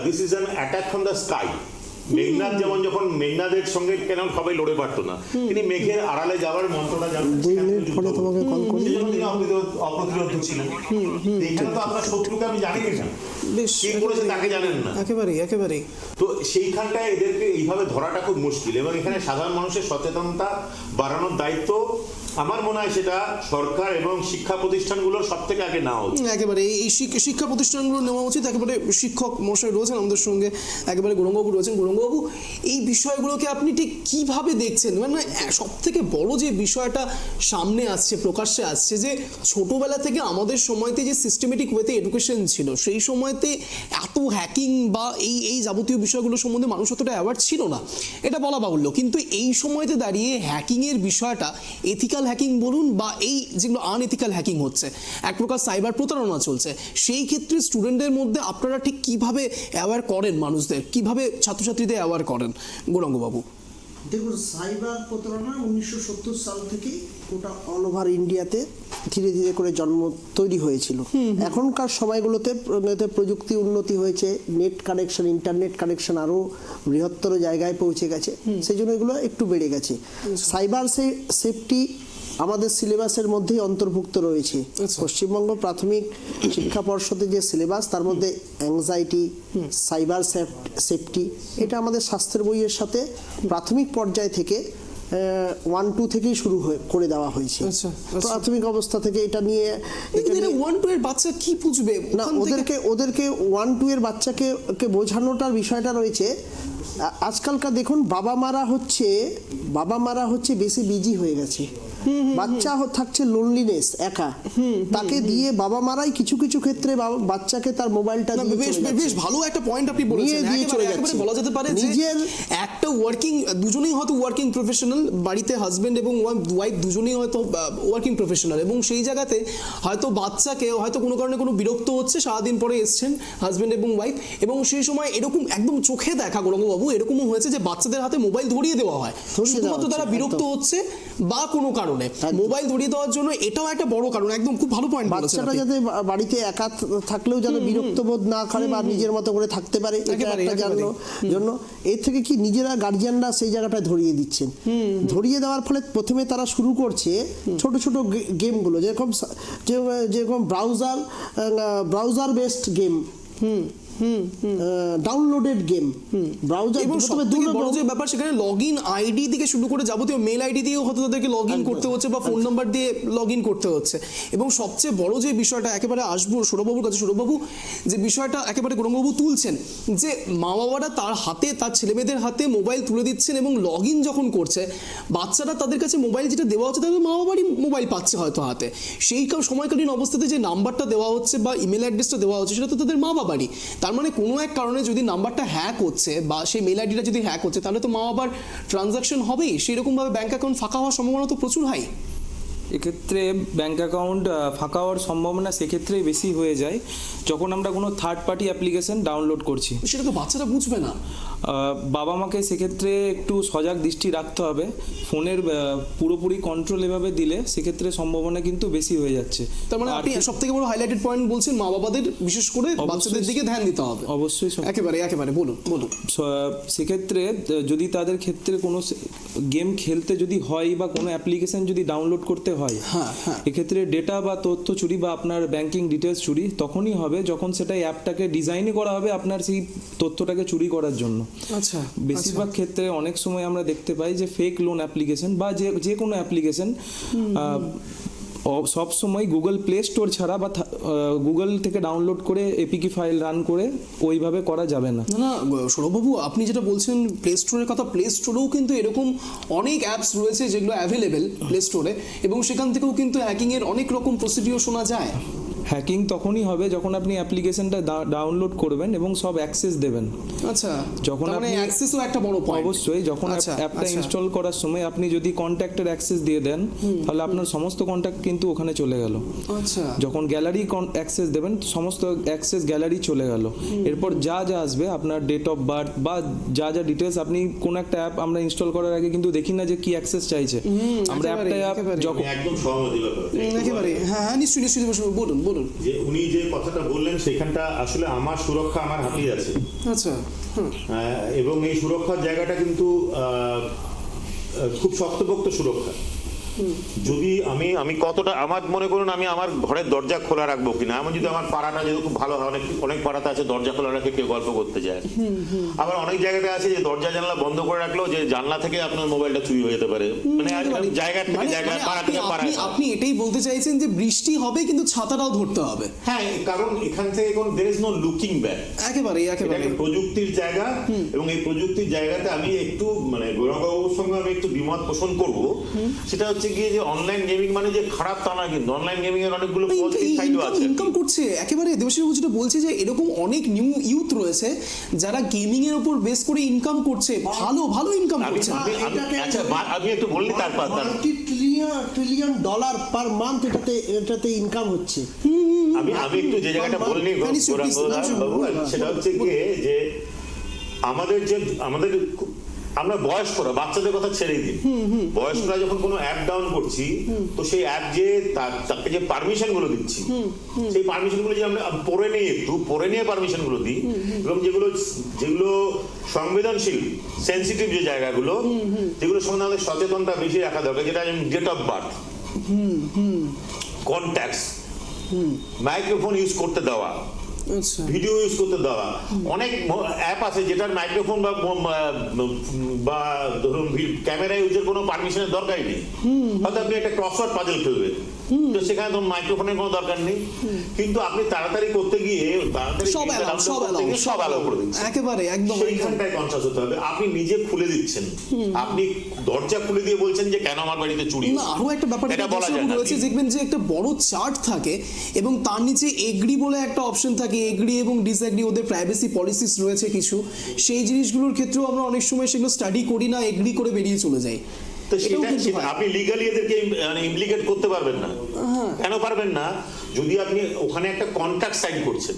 this is an attack from the sky, Meghnad যেমন যখন মেঘনাদের সঙ্গে কেন সবাই লড়ে পারতো না, তিনি মেঘের আড়ালে যাওয়ার মন্ত্রটা জানতেন, 2 মিনিট পরে তোমাকে কল করি। সেজন্য তিনি অপ্রতিরোধ ছিলেন। এখানে তো আপনার শত্রুকে আমি জানি না, বেশ কে করেছে তাকে জানেন না, একেবারেই একেবারেই তো সেইখানটায় এদেরকে এইভাবে ধরাটা খুব মুশকিল। এবং এখানে সাধারণ মানুষের সচেতনতা বাড়ানোর দায়িত্ব আমার মনে হয় সেটা সরকার এবং শিক্ষা প্রতিষ্ঠানগুলোর সব থেকে আগে নেওয়া উচিত। একেবারে এই শিক্ষা প্রতিষ্ঠানগুলো নেওয়া উচিত। একেবারে শিক্ষক মশাই রয়েছেন আমাদের সঙ্গে, একেবারে গৌরঙ্গবাবু রয়েছেন। গৌরঙ্গবাবু, এই বিষয়গুলোকে আপনি ঠিক কিভাবে দেখছেন? মানে সব থেকে বড় যে বিষয়টা সামনে আসছে, প্রকাশ্যে আসছে, যে ছোটবেলা থেকে আমাদের সময়তে যে সিস্টেমেটিক ওয়েতে এডুকেশন ছিল, সেই সময়তে এত হ্যাকিং বা এই যাবতীয় বিষয়গুলো সম্বন্ধে মানুষ অতটা অ্যাওয়ার ছিল না, এটা বলা বাহুল্য। কিন্তু এই সময়তে দাঁড়িয়ে হ্যাকিংয়ের বিষয়টা, এথিক্যাল হ্যাকিং বলুন বা এই যেগুলো আনএথিক্যাল হ্যাকিং হচ্ছে, এক প্রকার সাইবার প্রতারণা চলছে, সেই ক্ষেত্রে স্টুডেন্টদের মধ্যে আপনারা ঠিক কিভাবে অ্যাওয়ার করেন মানুষদের, কিভাবে ছাত্রছাত্রীদের অ্যাওয়ার করেন গৌরাঙ্গবাবু? দেখুন, সাইবার প্রতারণা 1970 সাল থেকেই গোটা অল ওভার ইন্ডিয়াতে ধীরে ধীরে করে তৈরি হয়েছিল। এখনকার সময়গুলোতে প্রযুক্তি উন্নতি হয়েছে, নেট কানেকশন, ইন্টারনেট কানেকশন আরও বৃহত্তর জায়গায় পৌঁছে গেছে, সেই জন্য এগুলো একটু বেড়ে গেছে। সাইবার সেফটি আমাদের সিলেবাসের মধ্যেই অন্তর্ভুক্ত রয়েছে। পশ্চিমবঙ্গ প্রাথমিক শিক্ষা পর্ষদের যে সিলেবাস, তার মধ্যে অ্যাংজাইটি, সাইবার সেফটি, এটা আমাদের স্বাস্থ্যের বইয়ের সাথে প্রাথমিক পর্যায় থেকে 1-2 থেকেই শুরু করে দেওয়া হয়েছে। প্রাথমিক অবস্থা থেকে এটা নিয়ে 1-2 এর বাচ্চা কি বুঝবে না, ওদেরকে 1-2 এর বাচ্চাকে বোঝানোটার বিষয়টা রয়েছে। আজকালকার দেখুন, বাবা মারা হচ্ছে বেশি বিজি হয়ে গেছে, বাচ্চা থাকছে লোনলিনেস, একা, তাকে দিয়ে বাবা মারাই কিছু কিছু ক্ষেত্রে বাচ্চাকে তার মোবাইলটা বেশ ভালো একটা পয়েন্ট আপনি বলেছেন। একেবারে বলা যেতে পারে যে একটা দুজনেই হয়তো ওয়ার্কিং প্রফেশনাল, বাড়িতে হাজবেন্ড এবং ওয়াইফ দুজনেই হয়তো ওয়ার্কিং প্রফেশনাল, এবং সেই জায়গাতে হয়তো বাচ্চাকে হয়তো কোনো কারণে কোনো বিরক্ত হচ্ছে, সারাদিন পরে এসছেন হাজবেন্ড এবং ওয়াইফ, এবং সেই সময় এরকম একদম চোখে দেখা গৌরঙ্গবাবু এরকমও হয়েছে যে বাচ্চাদের হাতে মোবাইল ধরিয়ে দেওয়া হয়, শুধুমাত্র তারা বিরক্ত হচ্ছে বা কোনো কারণে মোবাইল ধরিয়ে দেওয়ার জন্য। এটাও একটা বড় কারণ, একদম খুব ভালো পয়েন্ট বলেছেন। বাচ্চাটা যাতে বাড়িতে একা থাকলেও যেন বিরক্ত বোধ না করে বা নিজের মতো করে থাকতে পারে, এটা একটা জন্য এর থেকে কি নিজেরা গার্জিয়ানরা সেই জায়গাটায় ধরিয়ে দিচ্ছেন। ধরিয়ে দেওয়ার ফলে প্রথমে তারা শুরু করছে ছোট ছোট গেমগুলো, যেরকম browser based game, downloaded game, browser. এবং সবথেকে বড় যে ব্যাপার, সেখানে লগইন আইডি থেকে শুরু করে যাবতীয় মেল আইডি দিয়েও হয়তো তাদেরকে লগইন করতে হচ্ছে বা ফোন নাম্বার দিয়ে লগইন করতে হচ্ছে। এবং সবচেয়ে বড় যে বিষয়টা, একেবারে আসবো সৌরভবাবুর কাছে, সৌরভবাবু যে বিষয়টা একেবারে গৌরঙ্গবাবু তুলছেন, যে মা বাবারা তার হাতে, তার ছেলেমেয়েদের হাতে মোবাইল তুলে দিচ্ছেন এবং লগইন যখন করছে, বাচ্চারা তাদের কাছে মোবাইল যেটা দেওয়া হচ্ছে, তাদের মা বাবারই মোবাইল পাচ্ছে হয়তো হাতে, সেই সময়কালীন অবস্থাতে যে নাম্বারটা দেওয়া হচ্ছে বা ইমেল অ্যাড্রেসটা দেওয়া হচ্ছে, সেটা তো তাদের মা বাবারই। তার মানে কোনো এক কারণে যদি নাম্বারটা হ্যাক হচ্ছে বা সেই মেল আইডিটা যদি হ্যাক হচ্ছে, তাহলে তো মা বাবার ট্রানজাকশন হবেই, সেরকমভাবে ব্যাংক অ্যাকাউন্ট ফাঁকা হওয়ার সম্ভাবনা তো প্রচুর হয়। এক্ষেত্রে ব্যাংক অ্যাকাউন্ট ফাঁকা হওয়ার সম্ভাবনা সেক্ষেত্রেই বেশি হয়ে যায় যখন আমরা কোনো থার্ড পার্টি অ্যাপ্লিকেশন ডাউনলোড করছি। সেটা তো বাচ্চারা বুঝবে না। বাবা মাকে সেক্ষেত্রে একটু সজাগ দৃষ্টি রাখতে হবে। ফোনের পুরোপুরি কন্ট্রোল এভাবে দিলে সেক্ষেত্রে সম্ভাবনা কিন্তু বেশি হয়ে যাচ্ছে। তার মানে আপনি সব থেকে বড় হাইলাইটেড পয়েন্ট বলছেন, মা বাবাদের বিশেষ করে বাচ্চাদের দিকে ধ্যান দিতে হবে। অবশ্যই, একেবারে বলুন। সেক্ষেত্রে যদি তাদের ক্ষেত্রে কোনো গেম খেলতে যদি হয় বা কোনো অ্যাপ্লিকেশন যদি ডাউনলোড করতে হয়, এক্ষেত্রে ডেটা বা তথ্য চুরি বা আপনার ব্যাংকিং ডিটেলস চুরি তখনই হবে যখন সেটা অ্যাপটাকে ডিজাইনই করা হবে আপনার সেই তথ্যটাকে চুরি করার জন্য। আচ্ছা, বেশিরভাগ ক্ষেত্রে অনেক সময় আমরা দেখতে পাই যে ফেক লোন অ্যাপ্লিকেশন বা যে কোনো অ্যাপ্লিকেশন সব সময় গুগল প্লে স্টোর ছাড়া বা গুগল থেকে ডাউনলোড করে এপিকে ফাইল রান করে ওইভাবে করা যাবে না। না সৌরভবাবু, আপনি যেটা বলছেন প্লে স্টোরের কথা, প্লে স্টোরেও কিন্তু এরকম অনেক অ্যাপস রয়েছে যেগুলো অ্যাভেলেবেল প্লে স্টোরে, এবং সেখান থেকেও কিন্তু হ্যাকিংয়ের অনেক রকম প্রসিডিওর শোনা যায়। হ্যাকিং তখনই হবে যখন আপনি অ্যাপ্লিকেশনটা ডাউনলোড করবেন এবং সব অ্যাক্সেস দেবেন। আচ্ছা, যখন আপনি অ্যাক্সেসও একটা বড় পয়েন্ট। অবশ্যই, যখন অ্যাপটা ইনস্টল করার সময় আপনি যদি কন্ট্যাক্টের অ্যাক্সেস দিয়ে দেন, তাহলে আপনার সমস্ত কন্ট্যাক্ট কিন্তু ওখানে চলে গেল। আচ্ছা, যখন গ্যালারি অ্যাক্সেস দেবেন, সমস্ত অ্যাক্সেস গ্যালারি চলে গেল। এরপর যা আসবে আপনার ডেট অফ বার্থ বা যা ডিটেলস, আপনি কোন একটা অ্যাপ আমরা ইনস্টল করার আগে কিন্তু দেখি না যে কি অ্যাক্সেস চাইছে। আমরা অ্যাপটা যখন একদম সহমত দিল একেবারে। হ্যাঁ, নিশ্চয়ই বলুন। বলুন। যে উনি যে কথাটা বললেন সেখানটা আসলে আমার সুরক্ষা আমার হাতেই আছে। আচ্ছা, হুম, এবং এই সুরক্ষার জায়গাটা কিন্তু খুব শক্তপোক্ত সুরক্ষা। যদি আমি কতটা আমার মনে করুন আমি আমার ঘরের দরজা খোলা রাখবো কিনা, আমি যদি আমার পাড়াটা যদি খুব ভালো হয়, অনেক অনেক পাড়াতে আছে দরজা খোলা রাখে কেউ গল্প করতে যায়, আবার অনেক জায়গাতে আছে যে দরজা জানলা বন্ধ করে রাখলেও যে জানলা থেকে আপনার মোবাইলটা চুরি হয়ে যেতে পারে, মানে জায়গা থেকে জায়গায় পাড়া থেকে পাড়ায়। আপনি এটাই বলতে চাইছেন যে বৃষ্টি হবে কিন্তু ছাতাটাও ধরতে হবে। হ্যাঁ, কারণ এখান থেকে কোন there is no looking back. একেবারে এটাকে প্রযুক্তির জায়গা, এবং এই প্রযুক্তির জায়গাতে আমি একটু মানে গৌরববাবুর সঙ্গে আমি একটু দ্বিমত পোষণ করব। সেটা হচ্ছে গিয়ে যে অনলাইন গেমিং মানে যে খারাপ তা না, কিন্তু অনলাইন গেমিং এর অনেকগুলো পজিটিভ সাইডও আছে। ইনকাম করছে একেবারে। দেবশ্রী যেটা বলছে যে এরকম অনেক নিউ ইউথ রয়েছে যারা গেমিং এর উপর বেস করে ইনকাম করছে, ভালো ভালো ইনকাম করছে। আচ্ছা, আমি একটু বললি তারপর $multi-trillion পার মান্থ এটাতে ইনকাম হচ্ছে। আমি একটু যে জায়গাটা বললি বাবু, সেটা হচ্ছে গিয়ে যে আমাদের আমরা বয়স্করা, বাচ্চাদের কথা ছেড়ে দিই, বয়স্করা যখন কোনো অ্যাপ ডাউন করছি, তো সেই অ্যাপ যে তাকে যে পারমিশন গুলো দিচ্ছি, সেই পারমিশন গুলো যে আমরা পড়ে নিয়ে পারমিশন গুলো দিই, এবং যেগুলো সংবেদনশীল সেন্সিটিভ যে জায়গাগুলো, যেগুলো সম্বন্ধে আমাদের সচেতনতা বেশি রাখা দরকার, যেটা date of birth, contacts, microphone use করতে দেওয়া, ভিডিও ইউজ করতে দেওয়া। অনেক অ্যাপ আছে যেটার মাইক্রোফোন বা ধরুন ক্যামেরা ইউজের কোনো পারমিশনের দরকারই নেই। হয়তো আপনি একটা ক্রসওয়ার্ড পাজল খেলবেন, তো সেখানে তো মাইক্রোফোনের কোনো দরকার নেই, কিন্তু আপনি তাড়াতাড়ি করতে গিয়ে সব অ্যালাউ করে দিচ্ছেন। একেবারে একদম সেইখানটায় কনসাস হতে হবে। আপনি নিজে খুলে দিচ্ছেন, আপনি দরজা খুলে দিয়ে বলছেন যে কেন আমার বাড়িতে চুরি না। আরো একটা ব্যাপার রয়েছে, দেখবেন যে একটা বড় চার্ট থাকে এবং তার নিচে এগ্রি বলে একটা অপশন থাকে, এগ্রি এবং ডিসএগ্রি, ওদের প্রাইভেসি পলিসিস রয়েছে কিছু, সেই জিনিসগুলোর ক্ষেত্রেও আমরা অনেক সময় সেগুলো স্টাডি করি না, এগ্রি করে বেরিয়ে চলে যাই। তো সেটা আপনি লিগালি এদেরকে ইমপ্লিকেট করতে পারবেন না। কেন পারবেন না? যদি আপনি ওখানে একটা কন্ট্রাক্ট সাইন করছেন।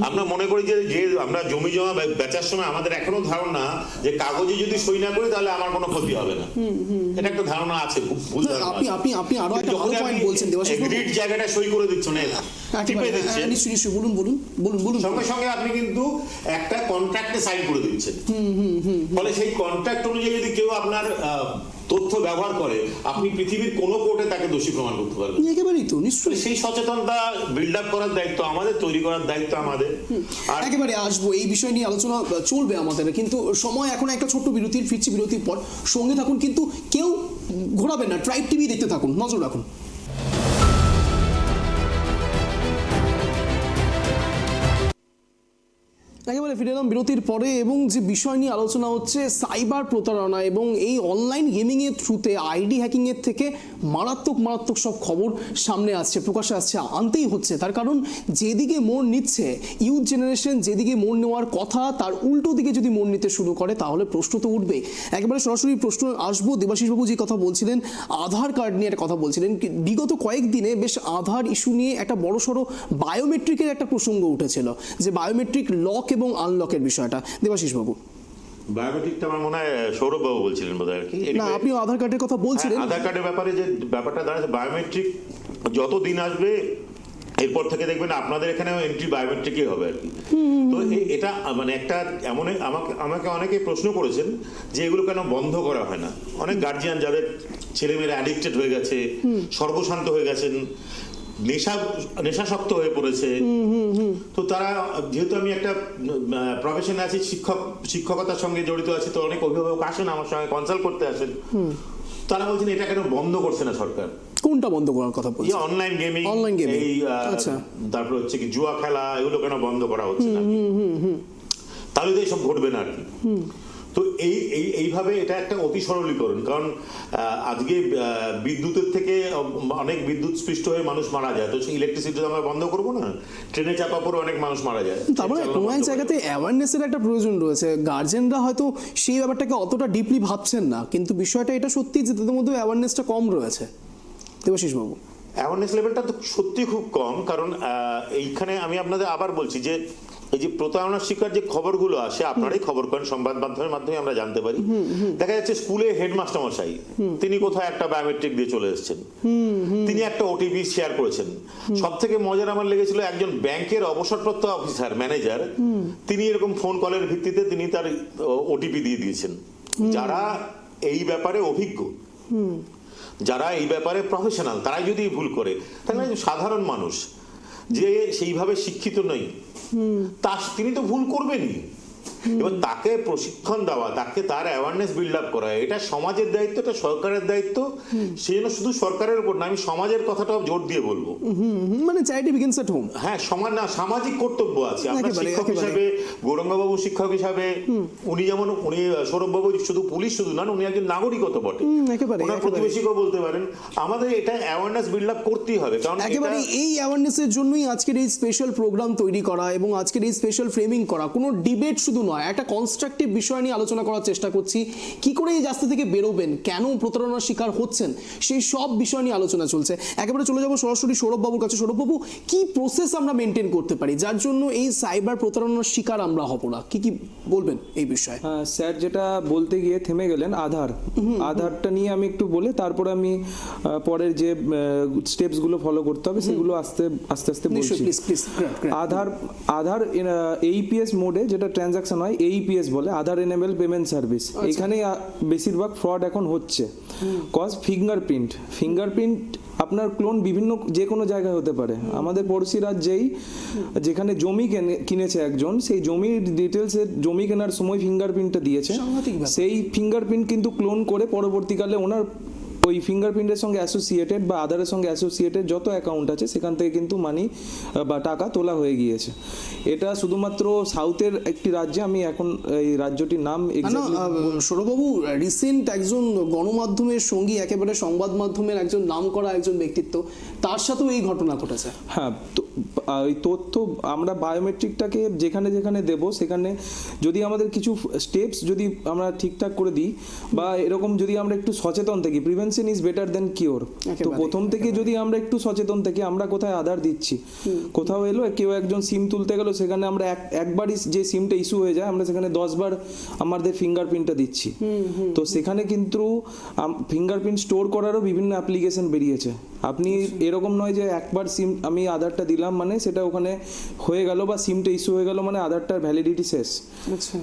আমরা মনে করি যে আমরা জমি জমা বেচার সময় আমাদের এখনো ধারণা যে কাগজে যদি সই না করি তাহলে আমার কোনো ক্ষতি হবে না, এটা একটা ধারণা আছে, ভুল ধারণা। আপনি আরো একটা ভালো পয়েন্ট বলছেন দেবাশিস বাবু, এগ্রিড জায়গাটা সই করে দিচ্ছেন, টিপে দিচ্ছেন, নিশ্চয়ই বলুন। সঙ্গে সঙ্গে আপনি কিন্তু একটা কন্ট্রাক্টে সাইন করে দিচ্ছেন। ফলে সেই কন্ট্রাক্ট অনুযায়ী যদি কেউ আপনার তথ্য ব্যবহার করে, আপনি পৃথিবীর কোনো কোর্টে তাকে দোষী প্রমাণ করতে পারবেন। একেবারেই তো, নিশ্চয়ই। সেই সচেতনতা বিল্ড আপ করার দায়িত্ব আমাদের, তৈরি করার দায়িত্ব আমাদের। আর একেবারে আসবো, এই বিষয় নিয়ে আলোচনা চলবে আমাদের, কিন্তু সময় এখন একটা ছোট্ট বিরতির, ফিরছি বিরতির পর। সঙ্গে থাকুন, কিন্তু কেউ ঘোরাবেন না, ট্রাইব টিভি দেখতে থাকুন, নজর রাখুন। একেবারে ফিরে এলাম বিরতির পরে, এবং যে বিষয় নিয়ে আলোচনা হচ্ছে সাইবার প্রতারণা, এবং এই অনলাইন গেমিং এর থ্রুতে আইডি হ্যাকিং এর থেকে মারাত্মক সব খবর সামনে আসছে, প্রকাশ্যে আসছে, আনতেই হচ্ছে। তার কারণ যেদিকে মোড় নিচ্ছে ইউথ জেনারেশন, যেদিকে মোড় নেওয়ার কথা তার উল্টো দিকে যদি মোড় নিতে শুরু করে, তাহলে প্রশ্ন তো উঠবে। একেবারে সরাসরি প্রশ্ন আসবো। দেবাশিসবাবু যে কথা বলছিলেন, আধার কার্ড নিয়ে একটা কথা বলছিলেন, বিগত কয়েকদিনে বেশ আধার ইস্যু নিয়ে একটা বড়সড় বায়োমেট্রিকের একটা প্রসঙ্গ উঠেছিল, যে বায়োমেট্রিক লক এবং আনলকের বিষয়টা। দেবাশিস বাবু, বায়োমেট্রিকটা আমার মনে হয় সৌরভ বাবু বলছিলেন বোধহয়, আর কি না, আপনি আধার কার্ডের কথা বলছিলেন। আধার কার্ডের ব্যাপারে যে ব্যাপারটা দাঁড়াচ্ছে, বায়োমেট্রিক যত দিন আসবে এরপর থেকে দেখবেন আপনাদের এখানেও এন্ট্রি বায়োমেট্রিকই হবে, আর কি। তো এটা মানে একটা এমন, আমাকে অনেকে প্রশ্ন করেছেন যে এগুলো কেন বন্ধ করা হয় না। অনেক গার্জিয়ান যাদের ছেলেমেয়েরা অ্যাডিক্টেড হয়ে গেছে, সর্বশান্ত হয়ে গেছেন, নেশাসক্ত হয়ে পড়েছে, তো তারা, যেহেতু আমি একটা প্রফেশনে আছি, শিক্ষকতার সঙ্গে জড়িত আছি, তো অনেক অভিভাবক আসেন আমার সঙ্গে কনসাল্ট করতে আসেন, তারা বলছেন এটা কেন বন্ধ করছে না সরকার। কোনটা বন্ধ করার কথা বলছেন? অনলাইন গেমিং, এই আচ্ছা, তারপর হচ্ছে কি জুয়া খেলা, এগুলো কেন বন্ধ করা হচ্ছে না, তাহলে তো এইসব ঘটবে না, আর কি। তো এইভাবে এটা একটা অতি সরলীকরণ, কারণ আজকে বিদ্যুতের থেকে অনেক বিদ্যুৎ স্পৃষ্ট হয়ে মানুষ মারা যায়, তো সেই ইলেকট্রিসিটি আমরা বন্ধ করবো না, ট্রেনে চাপা পড়ে অনেক মানুষ মারা যায়। তারপরে কোনো এক জায়গাতে অ্যাওয়ারনেসের একটা প্রয়োজন রয়েছে, গার্জেনরা হয়তো সেই ব্যাপারটাকে অতটা ডিপলি ভাবছেন না, কিন্তু বিষয়টা এটা সত্যি যে তাদের মধ্যে অ্যাওয়ারনেসটা কম রয়েছে। দেবাশিস বাবু, অ্যাওয়ারনেস লেভেলটা তো সত্যি খুব কম, কারণ এইখানে আমি আপনাদের আবার বলছি যে এই যে প্রতারণার শিকার যে খবরগুলো আসে, আপনারাই খবর করেন, সংবাদ মাধ্যমের মাধ্যমে আমরা জানতে পারি। দেখা যাচ্ছে স্কুলে হেডমাস্টার মশাই তিনি কোথাও একটা বায়োমেট্রিক দিয়ে চলে এসেছেন, তিনি একটা ওটিপি শেয়ার করেছেন। সব থেকে মজার আমার লেগেছিল একজন ব্যাংকের অবসরপ্রাপ্ত অফিসার ম্যানেজার, তিনি এরকম ফোন কলের ভিত্তিতে তিনি তার ওটিপি দিয়ে দিয়েছেন। যারা এই ব্যাপারে অভিজ্ঞ, যারা এই ব্যাপারে প্রফেশনাল, তারাই যদি ভুল করে, তাহলে সাধারণ মানুষ যে সেইভাবে শিক্ষিত নই তিনি তো ভুল করবেনই। এবার তাকে প্রশিক্ষণ দেওয়া, তাকে তার অ্যাওয়ারনেস বিল্ড আপ করা, এটা সমাজের দায়িত্ব, এটা সরকারের দায়িত্ব। সেই জন্য শুধু সরকারের উপর না, আমি সমাজের কথাটাও জোর দিয়ে বলবো। মানে চ্যারিটি বিগিনস এট হোম। হ্যাঁ, সামাজিক কর্তব্য আছে। আমরা একেবারে, শিক্ষক একেবারে। হিসাবে, গৌরাঙ্গবাবু শিক্ষক হিসাবে, উনি যেমন, উনি সৌরভবাবু শুধু পুলিশ শুধু নন, উনি একজন নাগরিকও তো বটে, একেবারে, ওনার একেবারে। প্রতিবেশীকেও বলতে পারেন। আমাদের এটা অ্যাওয়ারনেস বিল্ড আপ করতেই হবে, কারণ একেবারে এটা- এই অ্যাওয়ারনেসের জন্যই আজকের এই স্পেশাল প্রোগ্রাম তৈরি করা এবং আজকের এই স্পেশাল ফ্রেমিং করা। কোনো ডিবেট শুধু নয়, একটা কনস্ট্রাকটিভ বিষয় নিয়ে আলোচনা করার চেষ্টা করছি। কি করে এই রাস্তা থেকে বেরোবেন, কেন প্রতারণার শিকার হচ্ছেন, সেই সব বিষয় নিয়ে আলোচনা চলছে। একেবারে চলে যাবো সরাসরি সৌরভবাবুর কাছে। সৌরভবাবু, কি প্রসেস আমরা মেনটেন করতে পারি যার জন্য এই সাইবার প্রতারণার শিকার আমরা হব না? কি কি বলবেন এই বিষয়ে? স্যার যেটা বলতে গিয়ে থেমে গেলেন, আধারটা নিয়ে আমি একটু বলে তারপরে আমি পরের যে স্টেপসগুলো ফলো করতে হবে সেগুলো আস্তে আস্তে নিশ্চয়ই, বলছি। প্লিজ আধার এইপিএস মোডে যেটা ট্রানজাকশন হয়, এইপিএস বলে, আধার এনেবল পেমেন্ট সার্ভিস। এখানে বেশিরভাগ ফ্রড এখন হচ্ছে। কজ ফিঙ্গারপ্রিন্ট আপনার ক্লোন বিভিন্ন যে কোনো জায়গায় হতে পারে। আমাদের পড়শি রাজ্যেই যেখানে জমি কিনেছে একজন, সেই জমির ডিটেলসের, জমি কেনার সময় ফিঙ্গারপ্রিন্টটা দিয়েছে, সাংঘাতিক ব্যাপার। সেই ফিঙ্গারপ্রিন্ট কিন্তু ক্লোন করে পরবর্তীকালে ওনার ওই ফিঙ্গারপ্রিন্টের সঙ্গে অ্যাসোসিয়েটেড বা আধারের সঙ্গে অ্যাসোসিয়েটেড যত অ্যাকাউন্ট আছে সেখান থেকে কিন্তু মানি বা টাকা তোলা হয়ে গিয়েছে। এটা শুধুমাত্র সাউথের একটি রাজ্যে, আমি এখন এই রাজ্যটির নাম সৌরভবাবু, রিসেন্ট একজন গণমাধ্যমের সঙ্গী, একেবারে সংবাদ মাধ্যমের একজন নামকরা একজন ব্যক্তিত্ব, তার সাথেও এই ঘটনা ঘটেছে। হ্যাঁ, তো ওই তথ্য আমরা বায়োমেট্রিকটাকে যেখানে যেখানে দেব, সেখানে যদি আমাদের কিছু স্টেপস যদি আমরা ঠিকঠাক করে দিই বা এরকম যদি আমরা একটু সচেতন থাকি, prevention is better then cure. তো প্রথম থেকে যদি আমরা একটু সচেতন থাকি, আমরা কোথায় আধার দিচ্ছি, কোথাও এলো কেউ একজন সিম তুলতে গেল, সেখানে আমরা একবারই যে সিমটা ইস্যু হয়ে যায়, আমরা সেখানে 10 বার আমাদের ফিঙ্গারপ্রিন্টটা দিচ্ছি। তো সেখানে কিন্তু ফিঙ্গারপ্রিন্ট স্টোর করারও বিভিন্ন অ্যাপ্লিকেশন বেরিয়েছে। আপনি এরকম নয় যে একবার সিম আমি আধারটা দিলাম মানে সেটা ওখানে হয়ে গেল বা সিমটা ইস্যু হয়ে গেল মানে আধারটার ভ্যালিডিটি শেষ।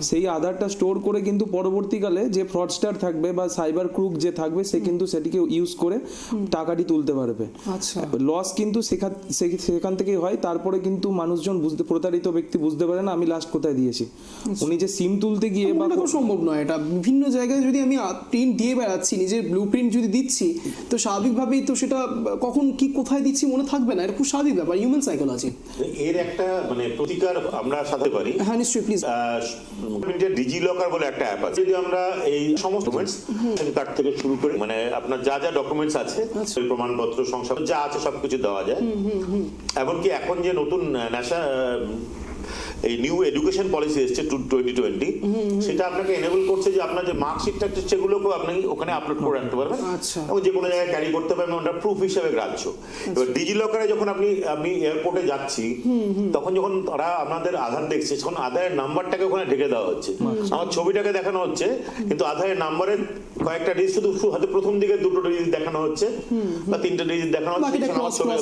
সেই আধারটা স্টোর করে কিন্তু পরবর্তীকালে যে ফ্রডস্টার থাকবে বা সাইবার ক্রুক যে থাকবে, সে কিন্তু সেটিকে ইউজ করে টাকাটি তুলতে পারবে। লস কিন্তু সেখান থেকেই হয়। তারপরে কিন্তু মানুষজন প্রতারিত ব্যক্তি বুঝতে পারে না আমি লাস্ট কোথায় দিয়েছি। উনি যে সিম তুলতে গিয়ে বা সম্ভব নয়, এটা বিভিন্ন জায়গায় যদি আমি প্রিন্ট দিয়ে বেড়াচ্ছি, নিজের ব্লু প্রিন্ট যদি দিচ্ছি, তো স্বাভাবিকভাবেই তো সেটা কখন কি কোথায় দিচ্ছি মনে থাকবে না। এটা খুব স্বাভাবিক ব্যাপার, হিউম্যান সাইকোলজি। এর একটা মানে প্রতিকার আমরা সাথে পারি। হ্যাঁ, নিশ্চয়ই, প্লিজ। ডিজি লকার বলে একটা অ্যাপ আছে। যদি আমরা এই সমস্ত ডকুমেন্টস কার্ড থেকে শুরু করে মানে আপনার যা যা ডকুমেন্টস আছে, প্রমাণপত্র, শংসাপত্র যা আছে সবকিছু দেওয়া যায়। এমনকি এখন যে নতুন এই নিউ এডুকেশন পলিসি এসছে 2020, সেটা আপনাকে এনেবল করছে যে আপনার যে মার্কশিটটা সেগুলোকেও আপনি ওখানে আপলোড করে রাখতে পারবেন এবং যে কোনো জায়গায় ক্যারি করতে পারবেন, ওটা প্রুফ হিসেবে গ্রাহ্য। এবার ডিজি লকারে যখন আমি এয়ারপোর্টে যাচ্ছি, তখন যখন তারা আপনাদের আধার দেখছে, তখন আধারের নাম্বারটাকে ওখানে ঢেকে দেওয়া হচ্ছে। আমার ছবিটাকে দেখানো হচ্ছে, কিন্তু আধারের নাম্বারের কয়েকটা ডিজিট শুধু হয়তো প্রথম দিকে 2টো ডিজিট দেখানো হচ্ছে বা 3টে ডিজিট দেখানো হচ্ছে,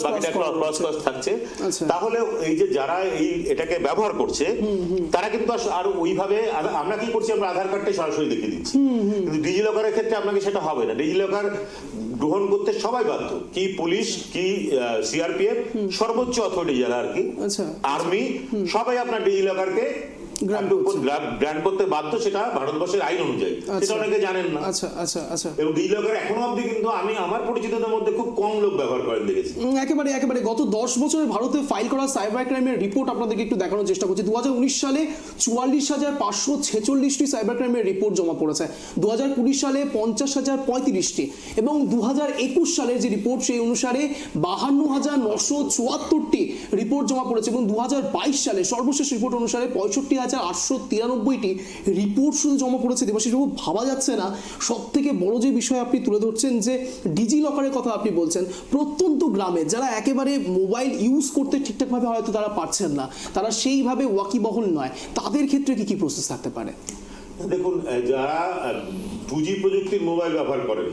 বাকিটা ক্রস থাকছে। তাহলে এই যে যারা এটাকে ব্যবহার করছে, তারা কিন্তু আর ওইভাবে, আমরা কি করছি, আমরা আধার কার্ডটাই সরাসরি দেখিয়ে দিচ্ছি। কিন্তু ডিজি লকারের ক্ষেত্রে আপনাকে সেটা হবে না। ডিজি লকার গ্রহণ করতে সবাই বাধ্য, কি পুলিশ, কি সিআরপিএফ, সর্বোচ্চ অথরিটি যারা আর কি, আর্মি, সবাই আপনার ডিজি লকারকে গ্রান্ট করতে বাধ্য। সেটা ভারতবর্ষের আইন অনুযায়ী, সেটা অনেকে জানেন না। এবং ডিজি লকার এখনো অবধি কিন্তু আমি আমার পরিচিতদের মধ্যে খুব কম লোক ব্যবহার করেন দেখেছি। একেবারে গত 10 বছরে ভারতে ফাইল করা সাইবার ক্রাইমের রিপোর্ট আপনাদেরকে একটু দেখানোর চেষ্টা করছি। 2019 সালে 44,546টি সাইবার ক্রাইমের রিপোর্ট জমা পড়েছে, 2020 সালে 50,035টি এবং 2021 সালের যে রিপোর্ট সেই অনুসারে 52,974টি রিপোর্ট জমা পড়েছে এবং 2022 সালে সর্বশেষ রিপোর্ট অনুসারে 65,000 3,893টি রিপোর্ট শুধু জমা পড়েছে দেবাশিস বাবু। ভাবা যাচ্ছে না, সব থেকে বড় যে বিষয় আপনি তুলে ধরছেন যে ডিজি লকারের কথা আপনি বলছেন, প্রত্যন্ত গ্রামে যারা একেবারে মোবাইল ইউজ করতে ঠিকঠাকভাবে হয়তো তারা পারছেন না, তারা সেইভাবে ওয়াকিবহল নয়, তাদের ক্ষেত্রে কি কি প্রসেস থাকতে পারে? দেখুন, যারা 2G প্রযুক্তির মোবাইল ব্যবহার করেন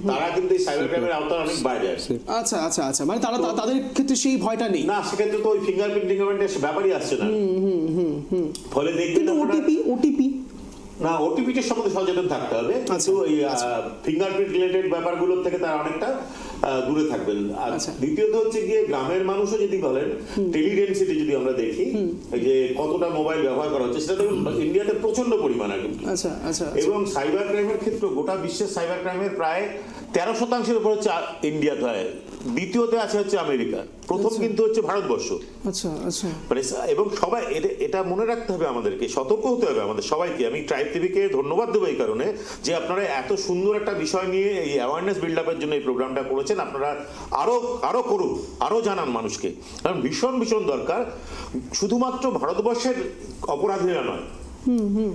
তারা কিন্তু এই সাইবার ক্রাইমের আওতার অনেক বাইরে আছে। আচ্ছা আচ্ছা আচ্ছা, মানে তারা তাদের ক্ষেত্রে সেই ভয়টা নেই না, সেক্ষেত্রে তো ওই ফিঙ্গারপ্রিন্টের ব্যাপারই আসছে না। ফলে দেখবেন কিন্তু ওটিপি না, ওটিপিটার সম্বন্ধে সচেতন থাকতে হবে, কিন্তু ওই ফিঙ্গারপ্রিন্ট রিলেটেড ব্যাপারগুলোর থেকে তারা অনেকটা দূরে থাকবেন। আর দ্বিতীয়ত হচ্ছে গিয়ে গ্রামের মানুষও যদি বলেন, টেলিডেন্সিটি যদি আমরা দেখি যে কতটা মোবাইল ব্যবহার করা হচ্ছে, সেটা দেখুন ইন্ডিয়াতে প্রচন্ড পরিমাণে কিন্তু। আচ্ছা আচ্ছা, এবং সাইবার ক্রাইমের ক্ষেত্রে গোটা বিশ্বের সাইবার ক্রাইমের প্রায় 13% উপর হচ্ছে ইন্ডিয়াতে হয়, দ্বিতীয়তে আছে হচ্ছে আমেরিকা, প্রথম কিন্তু হচ্ছে ভারতবর্ষ। আচ্ছা আচ্ছা, মানে এবং সবাই এটা মনে রাখতে হবে, আমাদেরকে সতর্ক হতে হবে আমাদের সবাইকে। আমি ট্রাইব টিভিকে ধন্যবাদ দেবো এই কারণে যে আপনারা এত সুন্দর একটা বিষয় নিয়ে এই অ্যাওয়ারনেস বিল্ড আপের জন্য এই প্রোগ্রামটা করেছেন। আপনারা আরো করুন, আরো জানান মানুষকে, কারণ ভীষণ ভীষণ দরকার। শুধুমাত্র ভারতবর্ষের অপরাধীরা নয়,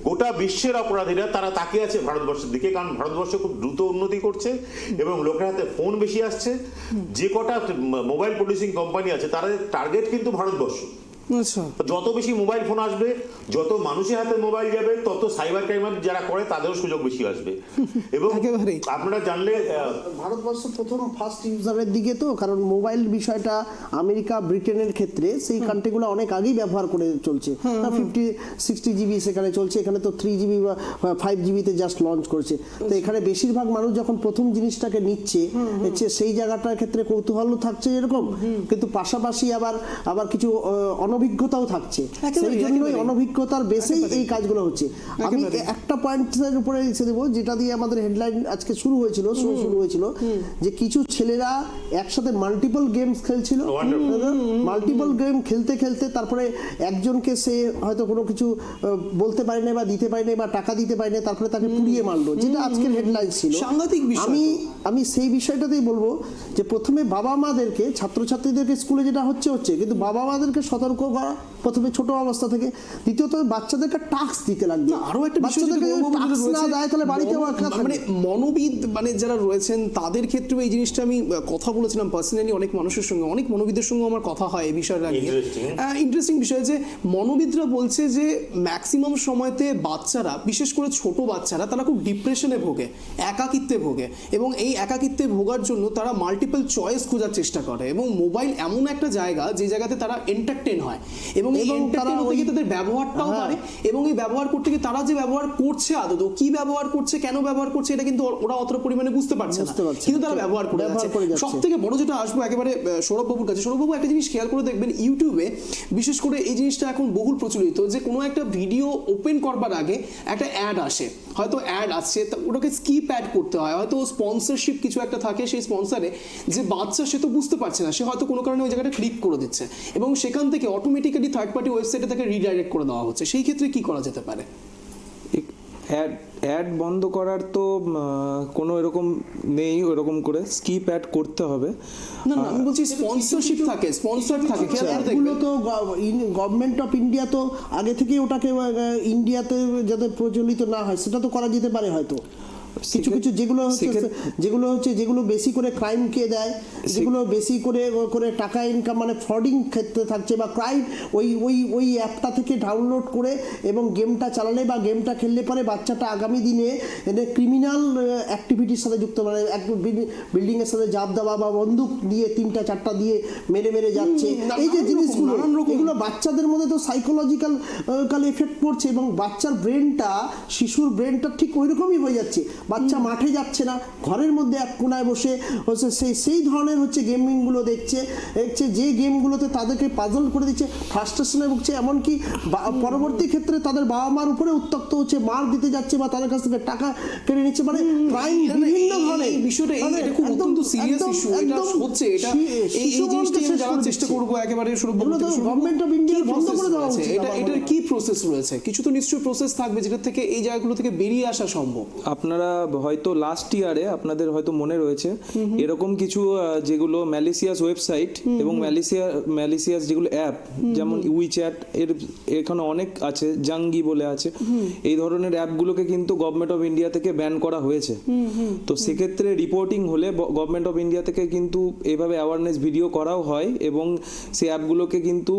গোটা বিশ্বের অপরাধীরা তারা তাকিয়ে আছে ভারতবর্ষের দিকে, কারণ ভারতবর্ষ খুব দ্রুত উন্নতি করছে এবং লোকের হাতে ফোন বেশি আসছে। যে কটা মোবাইল প্রডিউসিং কোম্পানি আছে তাদের টার্গেট কিন্তু ভারতবর্ষ। আচ্ছা, যত বেশি মোবাইল ফোন আসবে, যত মানুষের হাতে মোবাইল যাবে, তত সাইবার ক্রাইমার যারা করে তাদেরও সুযোগ বেশি আসবে। এবং আপনারা জানলে ভারতবর্ষ প্রথম ফার্স্ট ইউজারের দিকে, তো কারণ মোবাইল বিষয়টা আমেরিকা ব্রিটেনের ক্ষেত্রে সেই কান্ট্রিগুলো অনেক আগেই ব্যবহার করে চলছে। 50-60 জিবি সেখানে চলছে, এখানে তো 3 জিবি বা 5 জিবিতে জাস্ট লঞ্চ করছে। তো এখানে বেশিরভাগ মানুষ যখন প্রথম জিনিসটাকে নিচ্ছে, সেই জায়গাটার ক্ষেত্রে কৌতূহলও থাকছে এরকম, কিন্তু পাশাপাশি আবার কিছু অনভিজ্ঞতাও থাকছে। সেই জন্যই অনভিজ্ঞতার বেসেই এই কাজগুলো হচ্ছে। আমি একটা পয়েন্টের উপরে লিখে দেবো, যেটা দিয়ে আমাদের হেডলাইন আজকে শুরু হয়েছিল, যে কিছু ছেলেরা একসাথে মাল্টিপল গেমস খেলছিল, মাল্টিপল গেম খেলতে খেলতে তারপরে একজনকে সে হয়তো কোনো কিছু বলতে পারে না বা দিতে পারে না বা টাকা দিতে পারে না, তারপরে তাকে পুড়িয়ে মারলো, যেটা আজকের হেডলাইন ছিল। সাংঘাতিক বিষয়। আমি সেই বিষয়টাতেই বলবো যে প্রথমে বাবা মাদেরকে, ছাত্রছাত্রীদেরকে স্কুলে যেটা হচ্ছে, কিন্তু বাবা মাদেরকে সতর্ক করা প্রথমে ছোট অবস্থা থেকে। দ্বিতীয়ত বাচ্চাদেরকে টাস্ক দিতে লাগবে। আরো একটা বিষয় না দেয় তাহলে বাড়িতে মানে মনোবিদ মানে যারা রয়েছেন তাদের ক্ষেত্রেও এই জিনিসটা আমি কথা বলেছিলাম পার্সোনালি, অনেক মানুষের সঙ্গে, অনেক মনোবিদের সঙ্গে আমার কথা হয় এই বিষয়টা নিয়ে। ইন্টারেস্টিং বিষয় যে মনোবিদরা বলছে যে ম্যাক্সিমাম সময়তে বাচ্চারা, বিশেষ করে ছোট বাচ্চারা, তারা খুব ডিপ্রেশনে ভোগে, একাকিত্বে ভোগে, এবং এই একাকিত্বে ভোগার জন্য তারা মাল্টিপল চয়েস খোঁজার চেষ্টা করে। এবং মোবাইল এমন একটা জায়গা যে জায়গাতে তারা এন্টারটেন হয়, এবং এই এন্টারটেন হতে গিয়ে তাদের ব্যবহারটাও বাড়ে, এবং এই ব্যবহার করতে গিয়ে তারা যে ব্যবহার করছে, আদৌ কি ব্যবহার করছে, কেন ব্যবহার করছে, এটা কিন্তু ওরা অতটা পরিমাণে বুঝতে পারছে না, কিন্তু তারা ব্যবহার করে যাচ্ছে। সব থেকে বড় যেটা আসবো একেবারে সৌরভবাবুর কাছে, সৌরভবাবু একটা জিনিস খেয়াল করে দেখবেন, ইউটিউবে বিশেষ করে এই জিনিসটা এখন বহুল প্রচলিত, যে কোনো একটা ভিডিও ওপেন করবার আগে একটা অ্যাড আসে, হয়তো অ্যাড আসছে, ওটাকে স্কিপ অ্যাড করতে হয়, হয়তো স্পন্সরশিপ কিছু একটা থাকে, সেই স্পন্সরে যে বাচ্চা সে তো বুঝতে পারছে না, সে হয়তো কোনো কারণে ওই জায়গাটা ক্লিক করে দিচ্ছে, এবং সেখান থেকে অটোমেটিক্যালি থার্ড পার্টি ওয়েবসাইটে তাকে রিডাইরেক্ট করে দেওয়া হচ্ছে। সেই ক্ষেত্রে কি করা যেতে পারে? অ্যাড বন্ধ করার তো কোনো এরকম নেই, ওরকম করে স্কিপ অ্যাড করতে হবে না। আমি বলছি স্পন্সরশিপ থাকে, স্পন্সর থাকে, এগুলো তো গভর্নমেন্ট অফ ইন্ডিয়া তো আগে থেকেই ওটাকে ইন্ডিয়াতে যাতে প্রচলিত না হয় সেটা তো করা যেতে পারে হয়তো। কিছু যেগুলো বেশি করে ক্রাইমকে দেয়, যেগুলো বেশি করে টাকা ইনকাম, মানে ফ্রডিং ক্ষেত্রে থাকছে, বা ক্রাইম ওই অ্যাপটা থেকে ডাউনলোড করে এবং গেমটা চালালে বা গেমটা খেললে পরে বাচ্চাটা আগামী দিনে ক্রিমিনাল অ্যাক্টিভিটির সাথে যুক্ত, মানে এক বিল্ডিং এর সাথে জাপ দেওয়া বা বন্দুক দিয়ে 3-4টা দিয়ে মেরে যাচ্ছে, এই যে জিনিসগুলো, এগুলো বাচ্চাদের মধ্যে তো সাইকোলজিক্যাল এফেক্ট পড়ছে, এবং বাচ্চার ব্রেনটা, শিশুর ব্রেনটা ঠিক ওই রকমই হয়ে যাচ্ছে। বাচ্চা মাঠে যাচ্ছে না, ঘরের মধ্যে এক কোনায় বসে হচ্ছে সেই ধরনের গেমিংগুলো দেখছে, যে গেমগুলোতে তাদেরকে পাজল করে দিচ্ছে, ফ্রাস্ট্রেশনে ভুগছে, এমনকি পরবর্তী ক্ষেত্রে তাদের বাবা মার উপরে উত্তক্ত হচ্ছে, মার দিতে যাচ্ছে বা তাদের কাছ থেকে টাকা কেড়ে নিচ্ছে, মানে ক্রাইম বিভিন্ন ধরনের বিষয়টা। এটা খুব অত্যন্ত সিরিয়াস ইস্যু, এটা হচ্ছে, এটা এই জিনিসটা আমি জানার চেষ্টা করব একেবারে গভর্নমেন্ট অফ ইন্ডিয়া বন্ধ করে দেওয়া উচিত। এটার কি প্রসেস রয়েছে? কিছু তো নিশ্চয়ই প্রসেস থাকবে যেটা থেকে এই জায়গাগুলো থেকে বেরিয়ে আসা সম্ভব। আপনারা হয়তো লাস্ট ইয়ারে আপনাদের হয়তো মনে রয়েছে এরকম কিছু যেগুলো ম্যালিসিয়াস ওয়েবসাইট এবং ম্যালিসিয়াস যেগুলো অ্যাপ যেমন উইচ্যাট এখানে অনেক আছে, জাঙ্গি বলে আছে, এই ধরনের অ্যাপগুলোকে কিন্তু গভর্নমেন্ট অফ ইন্ডিয়া থেকে ব্যান করা হয়েছে। তো সেক্ষেত্রে রিপোর্টিং হলে গভর্নমেন্ট অফ ইন্ডিয়া থেকে কিন্তু এইভাবে অ্যাওয়ারনেস ভিডিও করাও হয় এবং সেই অ্যাপগুলোকে কিন্তু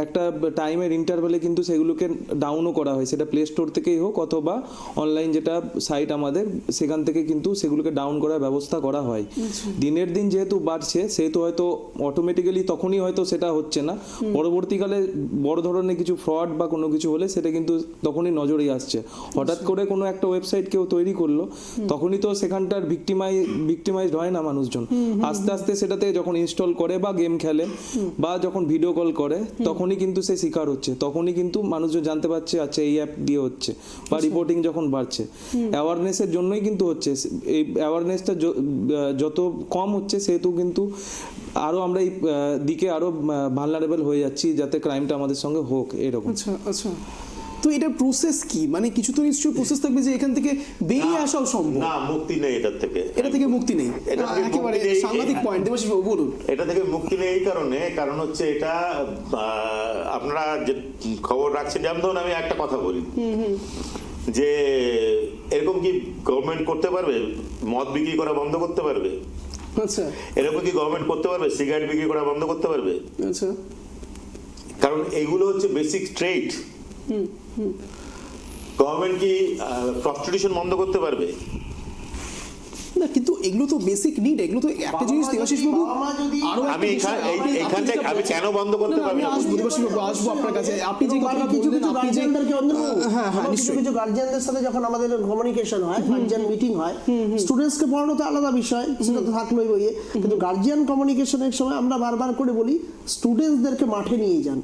একটা টাইমের ইন্টারভ্যালে কিন্তু সেগুলোকে ডাউনও করা হয়, সেটা প্লে স্টোর থেকেই হোক অথবা অনলাইন যেটা সাইট আমাদের সেখান থেকে কিন্তু সেগুলোকে ডাউন করার ব্যবস্থা করা হয়। দিনের দিন যেহেতু বাড়ছে সেহেতু হয়তো অটোমেটিক্যালি তখনই হয়তো সেটা হচ্ছে না, পরবর্তীকালে বড় ধরনের কিছু ফ্রড বা কোনো কিছু হলে সেটা কিন্তু তখনই নজরে আসছে। হঠাৎ করে কোনো একটা ওয়েবসাইট কেউ তৈরি করলো তখনই তো সেখানটার ভিক্টিমাইজড হয় না মানুষজন, আস্তে আস্তে সেটাতে যখন ইনস্টল করে বা গেম খেলে বা যখন ভিডিও কল করে তখনই কিন্তু সে শিকার হচ্ছে, তখনই কিন্তু মানুষজন জানতে পারছে আচ্ছা এই অ্যাপ দিয়ে হচ্ছে, বা রিপোর্টিং যখন বাড়ছে। অ্যাওয়ারনেসের জন্যই কিন্তু হচ্ছে, এই অ্যাওয়ারনেসটা যত কম হচ্ছে সেহেতু কিন্তু আরো আমরা এই দিকে আরো ভালনারেবল হয়ে যাচ্ছি যাতে ক্রাইমটা আমাদের সঙ্গে হোক এরকম। আচ্ছা আচ্ছা, তো এটার প্রসেস কি, মানে কিছু তো নিশ্চয়ই প্রসেস থাকবে যে এখান থেকে বেরিয়ে আসাও সম্ভব? না, মুক্তি নেই এটা থেকে মুক্তি নেই, এটা থেকে একেবারে মুক্তি নেই। সাংঘাতিক পয়েন্ট, দেবাশিস বাবু বলুন। এটা থেকে মুক্তি নেই এই কারণ হচ্ছে এটা আপনারা যে খবর রাখছেন, যেমন ধরুন আমি একটা কথা বলি যে এরকম কি গভর্নমেন্ট করতে পারবে মদ বিক্রি করা বন্ধ করতে পারবে? আচ্ছা এরকম কি গভর্নমেন্ট করতে পারবে সিগারেট বিক্রি করা বন্ধ করতে পারবে? আচ্ছা, কারণ এগুলো হচ্ছে বেসিক ট্রেড। গভর্নমেন্ট কি প্রস্টিটিউশন বন্ধ করতে পারবে? না, কিন্তু এগুলো তো বেসিক নিড, এগুলো তো একটা জিনিস দেবাশিস বাবু আরো আমি এখান থেকে আমি কেন বন্ধ করতে পারবো না? আসবো দেবাশিস বাবু, আসবো আপনার কাছে। আপনি যে কথাটা কিছু বললেন, কিছু আপনি যে হ্যাঁ হ্যাঁ কিছু নিশ্চয়ই কিছু গার্জিয়ানদের সাথে যখন আমাদের কমিউনিকেশন হয়, গার্জিয়ান মিটিং হয়, স্টুডেন্টসকে পড়ানো তো আলাদা বিষয়, সেটা তো থাকলোই বইয়ে, কিন্তু গার্জিয়ান কমিউনিকেশনের সময় আমরা বারবার করে বলি স্টুডেন্টসদেরকে মাঠে নিয়ে যান,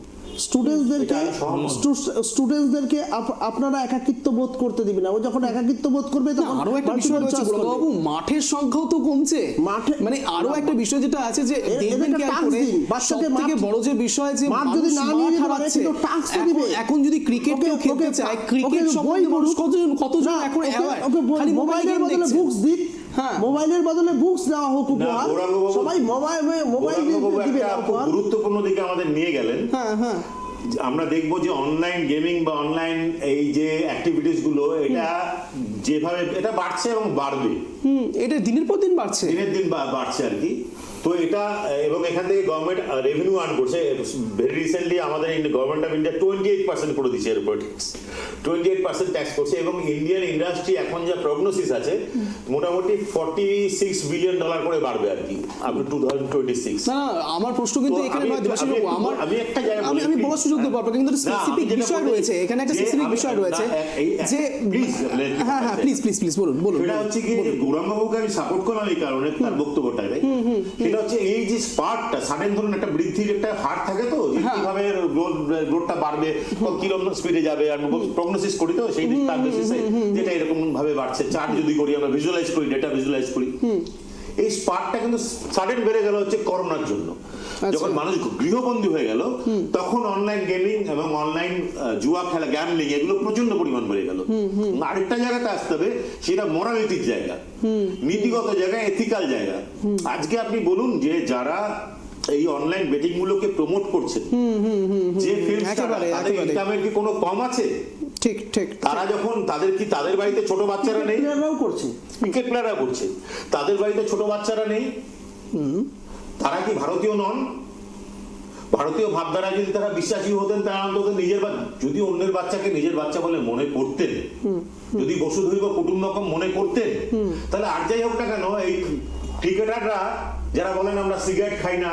স্টুডেন্টসদেরকে আপনারা একাকিত্ব বোধ করতে দিবেন না। ও যখন একাকিত্ব বোধ করবে তখন আরো একটা বিষয় রয়েছে বাবু, মাঠের সংখ্যাও তো কমছে, মাঠে মানে আরো একটা বিষয় যেটা আছে যে দেখবেন কি করে সবথেকে বড় যে বিষয় যে মাঠ যদি না নিয়ে যেতে পারে কিন্তু টাস্ক তো দিবে। এখন যদি ক্রিকেট কেউ খেলতে চায়, ক্রিকেট সম্বন্ধে মানুষ কতজন এখন খালি মোবাইলের বদলে বুকস দিক, হ্যাঁ মোবাইলের বদলে বুকস দেওয়া হোক উপহার, সবাই মোবাইল দিবে উপহার। গুরুত্বপূর্ণ দিকে আমাদের নিয়ে গেলেন। হ্যাঁ হ্যাঁ, আমরা দেখবো যে অনলাইন গেমিং বা অনলাইন এই যে অ্যাক্টিভিটিস গুলো এটা যেভাবে এটা বাড়ছে এবং বাড়বে, এটা দিনের পর দিন বাড়ছে, দিনের দিন বাড়ছে আর কি। তো এটা এবং এখান থেকে গভর্নমেন্ট রেভিনিউ আর্ন করছে। ভেরি রিসেন্টলি আমাদের গভর্নমেন্ট অফ ইন্ডিয়া 28% করে দিচ্ছে এর উপর ট্যাক্স, 28% ট্যাক্স করছে। এবং ইন্ডিয়ান ইন্ডাস্ট্রি এখন যা প্রগনোসিস আছে মোটামুটি $46 বিলিয়ন করে বাড়বে আর কি আপ টু 2026। না আমার প্রশ্ন কিন্তু এখানে নয় দেবাশিস বাবু, আমি একটা জায়গা আমি বলার সুযোগ দেবো আপনাকে, কিন্তু স্পেসিফিক বিষয় রয়েছে এখানে, একটা স্পেসিফিক বিষয় রয়েছে যে হ্যাঁ হ্যাঁ প্লিজ বলুন। সেটা হচ্ছে কি গৌরাঙ্গবাবুকে আমি সাপোর্ট করলাম এই কারণে তার বক্তব্যটাকে, সেটা হচ্ছে এই যে স্পার্টটা সাডেন ধরুন একটা বৃদ্ধির একটা হার থাকে তো যে কিভাবে গ্রোথটা বাড়বে, কিরকম স্পিডে যাবে, আর প্রগনোসিস করি তো সেই তার বেসিসে যেটা এরকম ভাবে বাড়ছে, চার্ট যদি করি আমরা ভিজুয়ালাইজ করি, ডেটা ভিজুয়ালাইজ করি, এই স্পার্টটা কিন্তু সাডেন বেড়ে গেল হচ্ছে করোনার জন্য। যখন মানুষ গৃহবন্দী হয়ে গেল তখন অনলাইন গেমিং এবং অনলাইন জুয়া খেলা, গ্যামলিং এগুলো প্রচন্ড পরিমাণ বেড়ে গেল। আরেকটা জায়গাতে আসতে হবে, সেটা মোরালিটির জায়গা, নীতিগত জায়গা, এথিক্যাল জায়গা। আজকে আপনি বলুন যে যারা এই অনলাইন বেটিং গুলোকে প্রমোট করছে, যে ফিল্ম তাদের ইনকামের কি কোনো কম আছে? ঠিক তারা যখন তাদের বাড়িতে ছোট বাচ্চারা নেই, করছে ক্রিকেট প্লেয়াররা করছে, তাদের বাড়িতে ছোট বাচ্চারা নেই, তারা কি ভারতীয় নন? ভারতীয় ভাবধারা যদি তারা বিশ্বাসী হতেন তারা অন্তত নিজের যদি অন্যের বাচ্চাকে নিজের বাচ্চা বলে মনে করতেন, যদি বসুধৈব কুটুম্বকম মনে করতেন, তাহলে আর যাই হোক না কেন এই ক্রিকেটাররা যারা বলেন আমরা সিগারেট খাই না,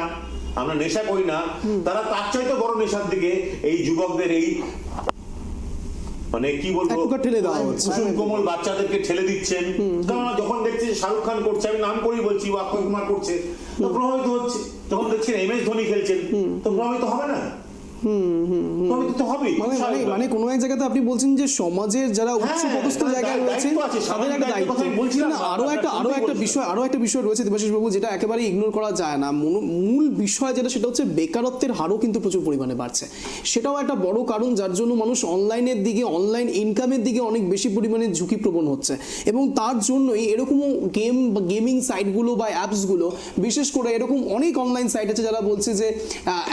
আমরা নেশা করি না, তারা তার চাইতে বড় নেশার দিকে এই যুবকদের এই মানে কি বলবো কুসুম কোমল বাচ্চাদেরকে ঠেলে দিচ্ছেন। কারণ যখন দেখছি শাহরুখ খান করছে, আমি নাম করেই বলছি, অক্ষয় কুমার করছে, তো প্রভাবিত হচ্ছে। যখন দেখছেন MS ধোনি খেলছেন, তো প্রভাবিত হবে না? প্রভাবিত তো হবেই, মানে মানে স্বাভাবিক। মানে কোনো এক জায়গাতে আপনি বলছেন যে সমাজের যারা উচ্চ হ্যাঁ, পদস্থ তাদের জায়গায় রয়েছে দায়িত্ব আছে, তাদের একটা সামাজিক দায়িত্ব। দায়িত্বের কথাই বলছিলাম, না, আরো একটা আপনারা বিষয় রয়েছে দেবাশিস বাবু, যেটা একেবারে ইগনোর করা যায় না। মূল বিষয় যেটা, সেটা হচ্ছে বেকারত্বের হারও কিন্তু প্রচুর পরিমাণে বাড়ছে। সেটাও একটা বড় কারণ যার জন্য মানুষ অনলাইনের দিকে, অনলাইন ইনকামের দিকে অনেক বেশি পরিমাণে ঝুঁকিপ্রবণ হচ্ছে। এবং তার জন্যই এরকমও গেমিং সাইটগুলো বা অ্যাপসগুলো, বিশেষ করে এরকম অনেক অনলাইন সাইট আছে যারা বলছে যে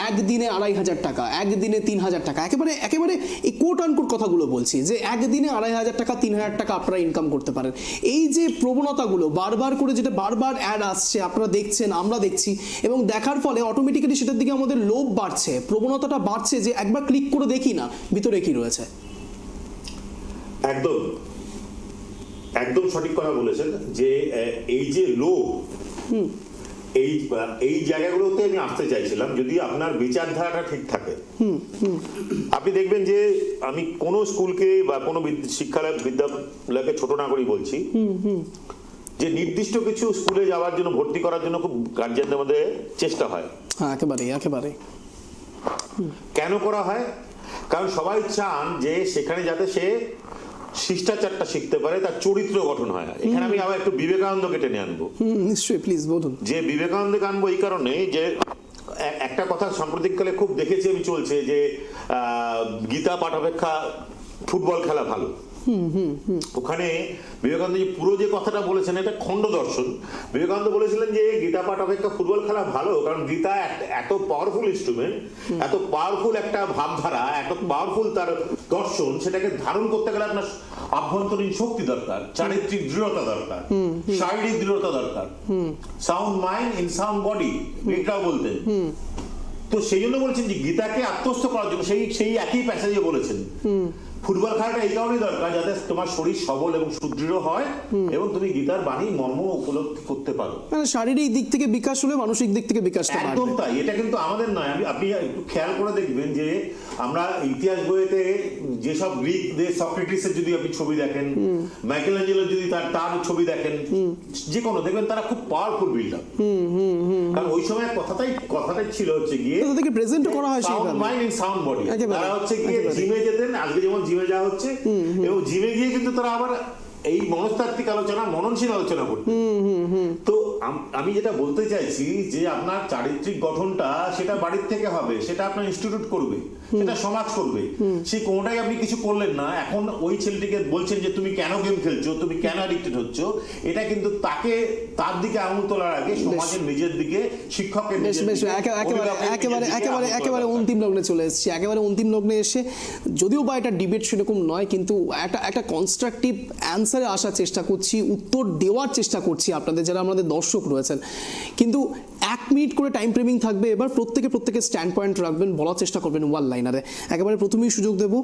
একদিনে 2,500 টাকা, একদিনে 3,000 টাকা, একেবারে এই কোট আনকোট কথাগুলো বলছি যে একদিনে 2,500 টাকা, 3,000 টাকা আপনারা ইনকাম করতে পারেন। এই যে প্রবণতাগুলো বারবার করে, যেটা বারবার অ্যাড আসছে, আপনারা দেখছেন, আমরা দেখছি, এবং দেখার ফলে অটোমেটিক্যালি সেটার দিকে আমাদের লোভ বাড়ছে, প্রবণতাটা বাড়ছে যে একবার ক্লিক করে দেখি না ভিতরে কি রয়েছে। একদম একদম সঠিক কথা বলেছেন যে এই যে লোভ, এই জায়গাগুলোতে আমি আসতে চাইছিলাম। যদি আপনার বিচারধারাটা ঠিক থাকে, আপনি দেখবেন যে আমি কোনো স্কুলকে বা কোনো শিক্ষালয় বিদ্যালয়কে ছোট না করেই বলছি যে নির্দিষ্ট কিছু স্কুলে যাওয়ার জন্য, ভর্তি করার জন্য খুব গার্জিয়ানদের মধ্যে চেষ্টা হয়। হ্যাঁ, একেবারে। কেন করা হয়? কারণ সবাই চান যে সেখানে যাতে সে শিষ্টাচারটা শিখতে পারে, তার চরিত্র গঠন হয়। এখানে আমি আবার একটু বিবেকানন্দকে টেনে আনবো। নিশ্চয়ই, প্লিজ বলুন। যে বিবেকানন্দকে আনবো এই কারণে যে একটা কথা সাম্প্রতিককালে খুব দেখেছি আমি চলছে যে গীতা পাঠ অপেক্ষা ফুটবল খেলা ভালো। ওখানে বিবেকানন্দ যে পুরো যে কথাটা বলেছেন এটা খণ্ড দর্শন। বিবেকানন্দ বলেছিলেন যে গীতা পাঠ অপেক্ষা ফুটবল খেলা ভালো, কারণ গীতা এত পাওয়ারফুল ইনস্ট্রুমেন্ট, এত পাওয়ারফুল একটা ভাবধারা, এত পাওয়ারফুল তার দর্শন, সেটাকে ধারণ করতে গেলে আপনার আভ্যন্তরীণ শক্তি দরকার, চারিত্রিক দৃঢ়তা দরকার, শারীরিক দৃঢ়তা দরকার। Sound mind in sound body, এটাও বলতেন। তো সেই জন্য বলেছেন যে গীতাকে আত্মস্থ করার জন্য সেই একই প্যাসেজে বলেছেন ফুটবল খেলাটা এই কারণেই দরকার যাতে তোমার শরীর সবল এবং সুদৃঢ় হয় এবং তুমি গীতার বাণী মর্ম উপলব্ধি করতে পারো। মানে শারীরিক দিক থেকে বিকাশ হলে মানসিক দিক থেকে বিকাশটা বাড়বে। একদম তাই। এটা কিন্তু আমাদের নয়। আপনি একটু খেয়াল করে দেখবেন যে আমরা ইতিহাস বইতে যেসব গ্রিকদের, সক্রেটিসের যদি আপনি ছবি দেখেন, মাইকেল অ্যাঞ্জেলোর যদি তার ছবি দেখেন, যে কোনো দেখবেন তারা খুব পাওয়ারফুল বিল্ডার। কারণ ওই সময় কথাটাই ছিল হচ্ছে গিয়ে তাদেরকে প্রেজেন্ট করা হয় সাউন্ড সেইভাবে। Mind in sound body. একেবারে, তারা হচ্ছে গিয়ে একেবারে। জিমে যেতেন, আজকে যেমন জিমে যাওয়া হচ্ছে, এবং জিমে গিয়ে কিন্তু তারা আবার এই মনস্তাত্ত্বিক আলোচনা, মননশীল আলোচনা করতে। তো আমি যেটা বলতে চাইছি যে আপনার চারিত্রিক গঠনটা সেটা বাড়ির থেকে হবে, সেটা আপনার ইনস্টিটিউট করবে, সেটা সমাজ করবে। সেই কোনটাই আপনি কিছু করলেন না, এখন ওই ছেলেটিকে বলছেন যে তুমি কেন গেম খেলছো, তুমি কেন অ্যাডিক্টেড হচ্ছ, এটা কিন্তু তার দিকে আঙুল তোলার আগে সমাজের নিজের দিকে, শিক্ষকের বেশ নিজের বেশ দিকে, একেবারে অভিভাবকের একেবারে নিজের দিকে একেবারে আঙুল তোলা একেবারে দরকার। অন্তিম লগ্নে চলে এসেছি। একেবারে অন্তিম লগ্নে এসে, যদিও বা এটা ডিবেট সেরকম নয়, কিন্তু একটা কনস্ট্রাকটিভ অ্যান্সারে আসার চেষ্টা করছি, উত্তর দেওয়ার চেষ্টা করছি আপনাদের যারা আমাদের দর্শক রয়েছেন। কিন্তু 1 মিনিট করে টাইম ফ্রেমিং থাকবে। এবার প্রত্যেকে স্ট্যান্ড পয়েন্ট রাখবেন, বলার চেষ্টা করবেন ওয়ান লাইনারে। একেবারে প্রথমেই সুযোগ দেবো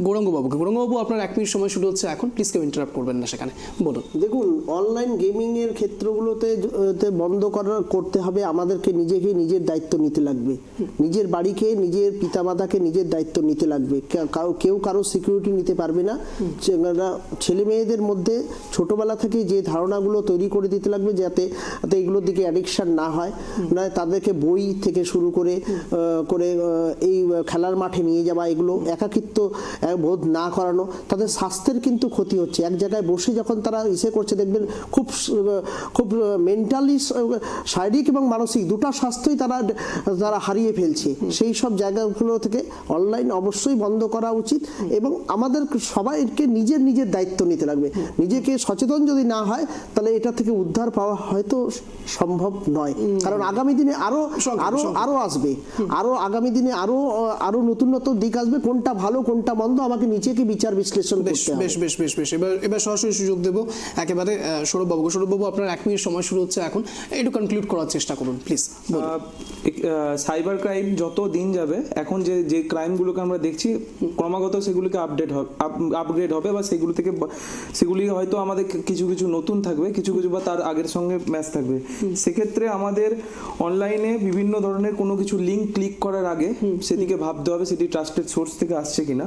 গৌরাঙ্গবাবুকে। গৌরাঙ্গবাবু, আপনার 1 মিনিট সময় শুরু হচ্ছে এখন, প্লিজ কেউ ইন্টারাপ্ট করবেন না সেখানে, বলুন। দেখুন, অনলাইন গেমিংয়ের ক্ষেত্রগুলোতে বন্ধ করতে হবে আমাদেরকে নিজেকে নিজের দায়িত্ব নিতে লাগবে। নিজের বাড়িকে, নিজের পিতামাতাকে নিজের দায়িত্ব নিতে লাগবে। কেউ কারো সিকিউরিটি নিতে পারবে না। ছেলে মেয়েদের মধ্যে ছোটবেলা থেকে যে ধারণাগুলো তৈরি করে দিতে লাগবে যাতে এইগুলোর দিকে অ্যাডিকশন না হয়, নয় তাদেরকে বই থেকে শুরু করে এই খেলার মাঠে নিয়ে যাওয়া, এগুলো একাকিত্ব বোধ না করানো, তাদের স্বাস্থ্যের কিন্তু ক্ষতি হচ্ছে। এক জায়গায় বসে যখন তারা করছে দেখবেন খুব মেন্টালি, শারীরিক এবং মানসিক দুটো স্বাস্থ্যই তারা হারিয়ে ফেলছে। সেই সব জায়গাগুলো থেকে অনলাইন অবশ্যই বন্ধ করা উচিত এবং আমাদের সবাইকে নিজের দায়িত্ব নিতে লাগবে। নিজেকে সচেতন যদি না হয় তাহলে এটা থেকে উদ্ধার পাওয়া হয়তো সম্ভব নয়। কারণ আগামী দিনে আরো আসবে, আগামী দিনে আরো নতুন দিক আসবে। কোনটা ভালো কোনটা মন্দ আমাকে নিজেকে বিচার বিশ্লেষণ করতে হবে। বেশ। এবার সরাসরি সুযোগ দেবো একেবারে সৌরভবাবুকে। সৌরভবাবু, আপনার 1 মিনিট সময় শুরু হচ্ছে এখন, একটু কনক্লুড করার চেষ্টা করুন প্লিজ। সাইবার ক্রাইম যত দিন যাবে, এখন যে ক্রাইমগুলোকে আমরা দেখছি ক্রমাগত সেগুলোকে আপগ্রেড হবে বা সেগুলি হয়তো আমাদের কিছু নতুন থাকবে, কিছু বা তার আগের সঙ্গে ম্যাচ থাকবে। সেক্ষেত্রে আমাদের অনলাইনে বিভিন্ন ধরনের কোনো কিছু লিঙ্ক ক্লিক করার আগে সেদিকে ভাবতে হবে সেটি ট্রাস্টেড সোর্স থেকে আসছে কিনা।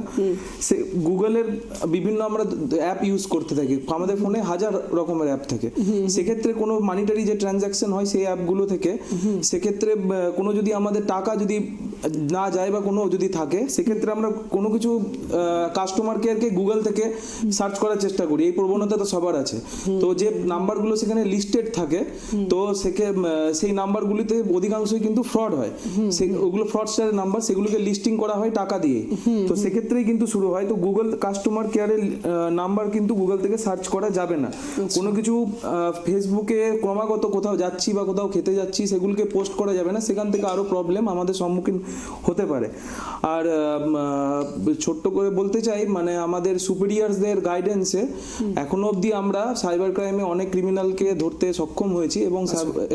সে গুগলের বিভিন্ন আমরা অ্যাপ ইউজ করতে থাকি, আমাদের ফোনে হাজার রকমের অ্যাপ থাকে। সেক্ষেত্রে কোনো মানিটারি যে ট্রানজাকশন হয় সেই অ্যাপগুলো থেকে, সেক্ষেত্রে কোনো যদি আমাদের টাকা যদি না যায় বা কোনো যদি থাকে, সেক্ষেত্রে আমরা কোনো কিছু কাস্টমার কেয়ারকে গুগল থেকে সার্চ করার চেষ্টা করি। এই প্রবণতা তো সবার আছে। তো যে নাম্বারগুলো সেখানে লিস্টেড থাকে, তো সেই নাম্বারগুলিতে অধিকাংশই কিন্তু ফ্রড হয়। ওগুলো ফ্রডস্টারের নাম্বার, সেগুলোকে লিস্টিং করা হয় টাকা দিয়ে। তো সেক্ষেত্রেই কিন্তু শুরু হয়। তো গুগল কাস্টমার কেয়ারের নাম্বার কিন্তু গুগল থেকে সার্চ করা যাবে না। কোনো কিছু ফেসবুকে ক্রমাগত কোথাও যাচ্ছি বা কোথাও খেতে যাচ্ছি, সেগুলোকে পোস্ট করা যাবে না। সেখান থেকে আরো প্রবলেম আমাদের সম্মুখীন হতে পারে। আর ছোট্ট করে বলতে চাই, মানে আমাদের সুপিরিয়ার্সদের গাইডেন্সে এখনো অবধি আমরা সাইবার ক্রাইমে অনেক ক্রিমিনালকে ধরতে সক্ষম হয়েছি,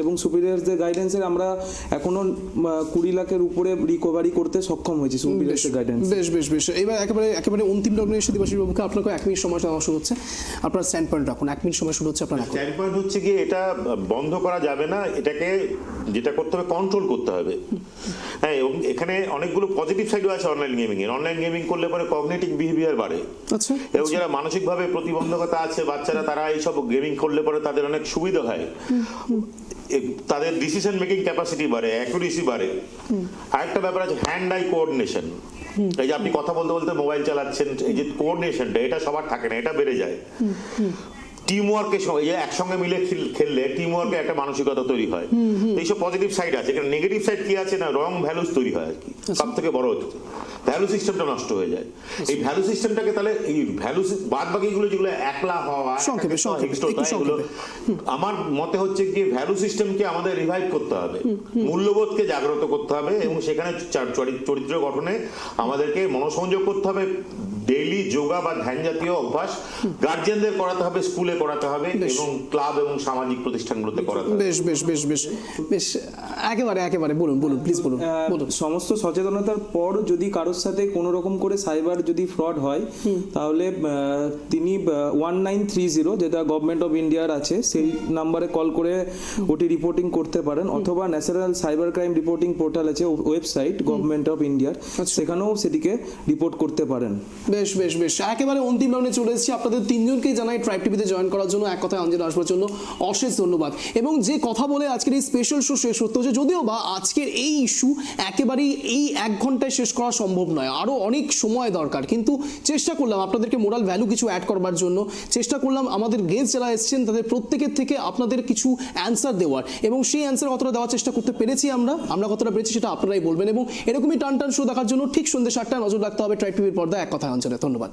এবং সুপিরিয়ার্সদের গাইডেন্সে আমরা এখনো 20 লাখের উপরে রিকভারি করতে সক্ষম হয়েছি সুপিরিয়ার্সদের গাইডেন্স। বেশ বেশ বেশ, এবার একেবারে অন্তিম লগ্নে এসে দেবাশিস বাবুকে আপনাকে 1 মিনিট সময় দেওয়া শুরু হচ্ছে। আপনার স্ট্যান্ড পয়েন্ট রাখুন, 1 মিনিট সময় শুরু হচ্ছে আপনার। স্ট্যান্ড পয়েন্ট হচ্ছে গিয়ে এটা বন্ধ করা যাবে না, এটাকে যেটা করতে হবে কন্ট্রোল করতে হবে। হ্যাঁ, এবং এখানে অনেকগুলো পজিটিভ সাইডও আছে অনলাইন গেমিং এর। অনলাইন গেমিং করলে পরে কগনিটিভ বিহেভিয়ার বাড়ে। আচ্ছা, এবং যারা মানসিকভাবে প্রতিবন্ধকতা আছে বাচ্চারা, তারা এইসব গেমিং করলে পরে তাদের অনেক সুবিধা হয়। তাদের ডিসিশন মেকিং ক্যাপাসিটি বাড়ে, অ্যাকুরেসি বাড়ে। আরেকটা ব্যাপার আছে হ্যান্ড আই কোঅর্ডিনেশন। এই যে আপনি কথা বলতে বলতে মোবাইল চালাচ্ছেন, এই যে কোঅর্ডিনেশনটা, এটা সবার থাকে না, এটা বেড়ে যায়। টিম ওয়ার্কের সময় একসঙ্গে মিলে খেললে টিম ওয়ার্কে একটা মানসিকতা তৈরি হয়। এইসব পজিটিভ সাইড আছে। এখানে নেগেটিভ সাইড কি আছে না, রং ভ্যালুস তৈরি হয় আর কি। সব থেকে বড় হচ্ছে ভ্যালু সিস্টেমটা নষ্ট হয়ে যায়। এই ভ্যালু সিস্টেমটাকে তাহলে এই ভ্যালু বাদ বাকিগুলো যেগুলো একলা হওয়া, এগুলো আমার মতে হচ্ছে কি ভ্যালু সিস্টেমকে আমাদের রিভাইভ করতে হবে, মূল্যবোধকে জাগ্রত করতে হবে, এবং সেখানে চরিত্র গঠনে আমাদেরকে মনোসংযোগ করতে হবে। ডেইলি যোগা বা ধ্যান জাতীয় অভ্যাস গার্জিয়ানদের করাতে হবে, স্কুলে করাতে হবে, এবং ক্লাব এবং সামাজিক প্রতিষ্ঠানগুলোতে করাতে হবে। বেশ বেশ বেশ বেশ বেশ, একেবারে বলুন প্লিজ বলুন। সমস্ত সচেতনতার পর যদি কারোর সাথে কোনো রকম করে সাইবার যদি ফ্রড হয়, তাহলে তিনি 1930 যেটা গভর্নমেন্ট অফ ইন্ডিয়ার আছে, সেই নাম্বারে কল করে ওটি রিপোর্টিং করতে পারেন, অথবা national cyber crime reporting portal আছে ওয়েবসাইট গভর্নমেন্ট অফ ইন্ডিয়ার, সেখানেও সেটিকে রিপোর্ট করতে পারেন। বেশ বেশ বেশ, একেবারে অন্তিম রাউন্ডে চলে এসেছি। আপনাদের তিনজনকেই জানাই ট্রাইব টিভিতে জয়েন করার জন্য, এক কথায় অঞ্জন আসবার জন্য অশেষ ধন্যবাদ। এবং যে কথা বলে আজকের এই স্পেশাল শো শেষ হতে হচ্ছে, যদিও বা আজকের এই ইস্যু একেবারেই এই 1 ঘন্টায় শেষ করা সম্ভব নয়, আরও অনেক সময় দরকার। কিন্তু চেষ্টা করলাম আপনাদেরকে মোরাল ভ্যালু কিছু অ্যাড করবার জন্য, চেষ্টা করলাম আমাদের গেস্ট যারা এসেছেন তাদের প্রত্যেকের থেকে আপনাদের কিছু অ্যান্সার দেওয়ার, এবং সেই অ্যান্সার কতটা দেওয়ার চেষ্টা করতে পেরেছি আমরা কতটা পেরেছি সেটা আপনারাই বলবেন। এবং এরকমই টান শো দেখার জন্য ঠিক সন্ধ্যে 7টায় নজর রাখতে হবে ট্রাইব টিভির পর্দায় এক কথায় অঞ্চলে। ধন্যবাদ।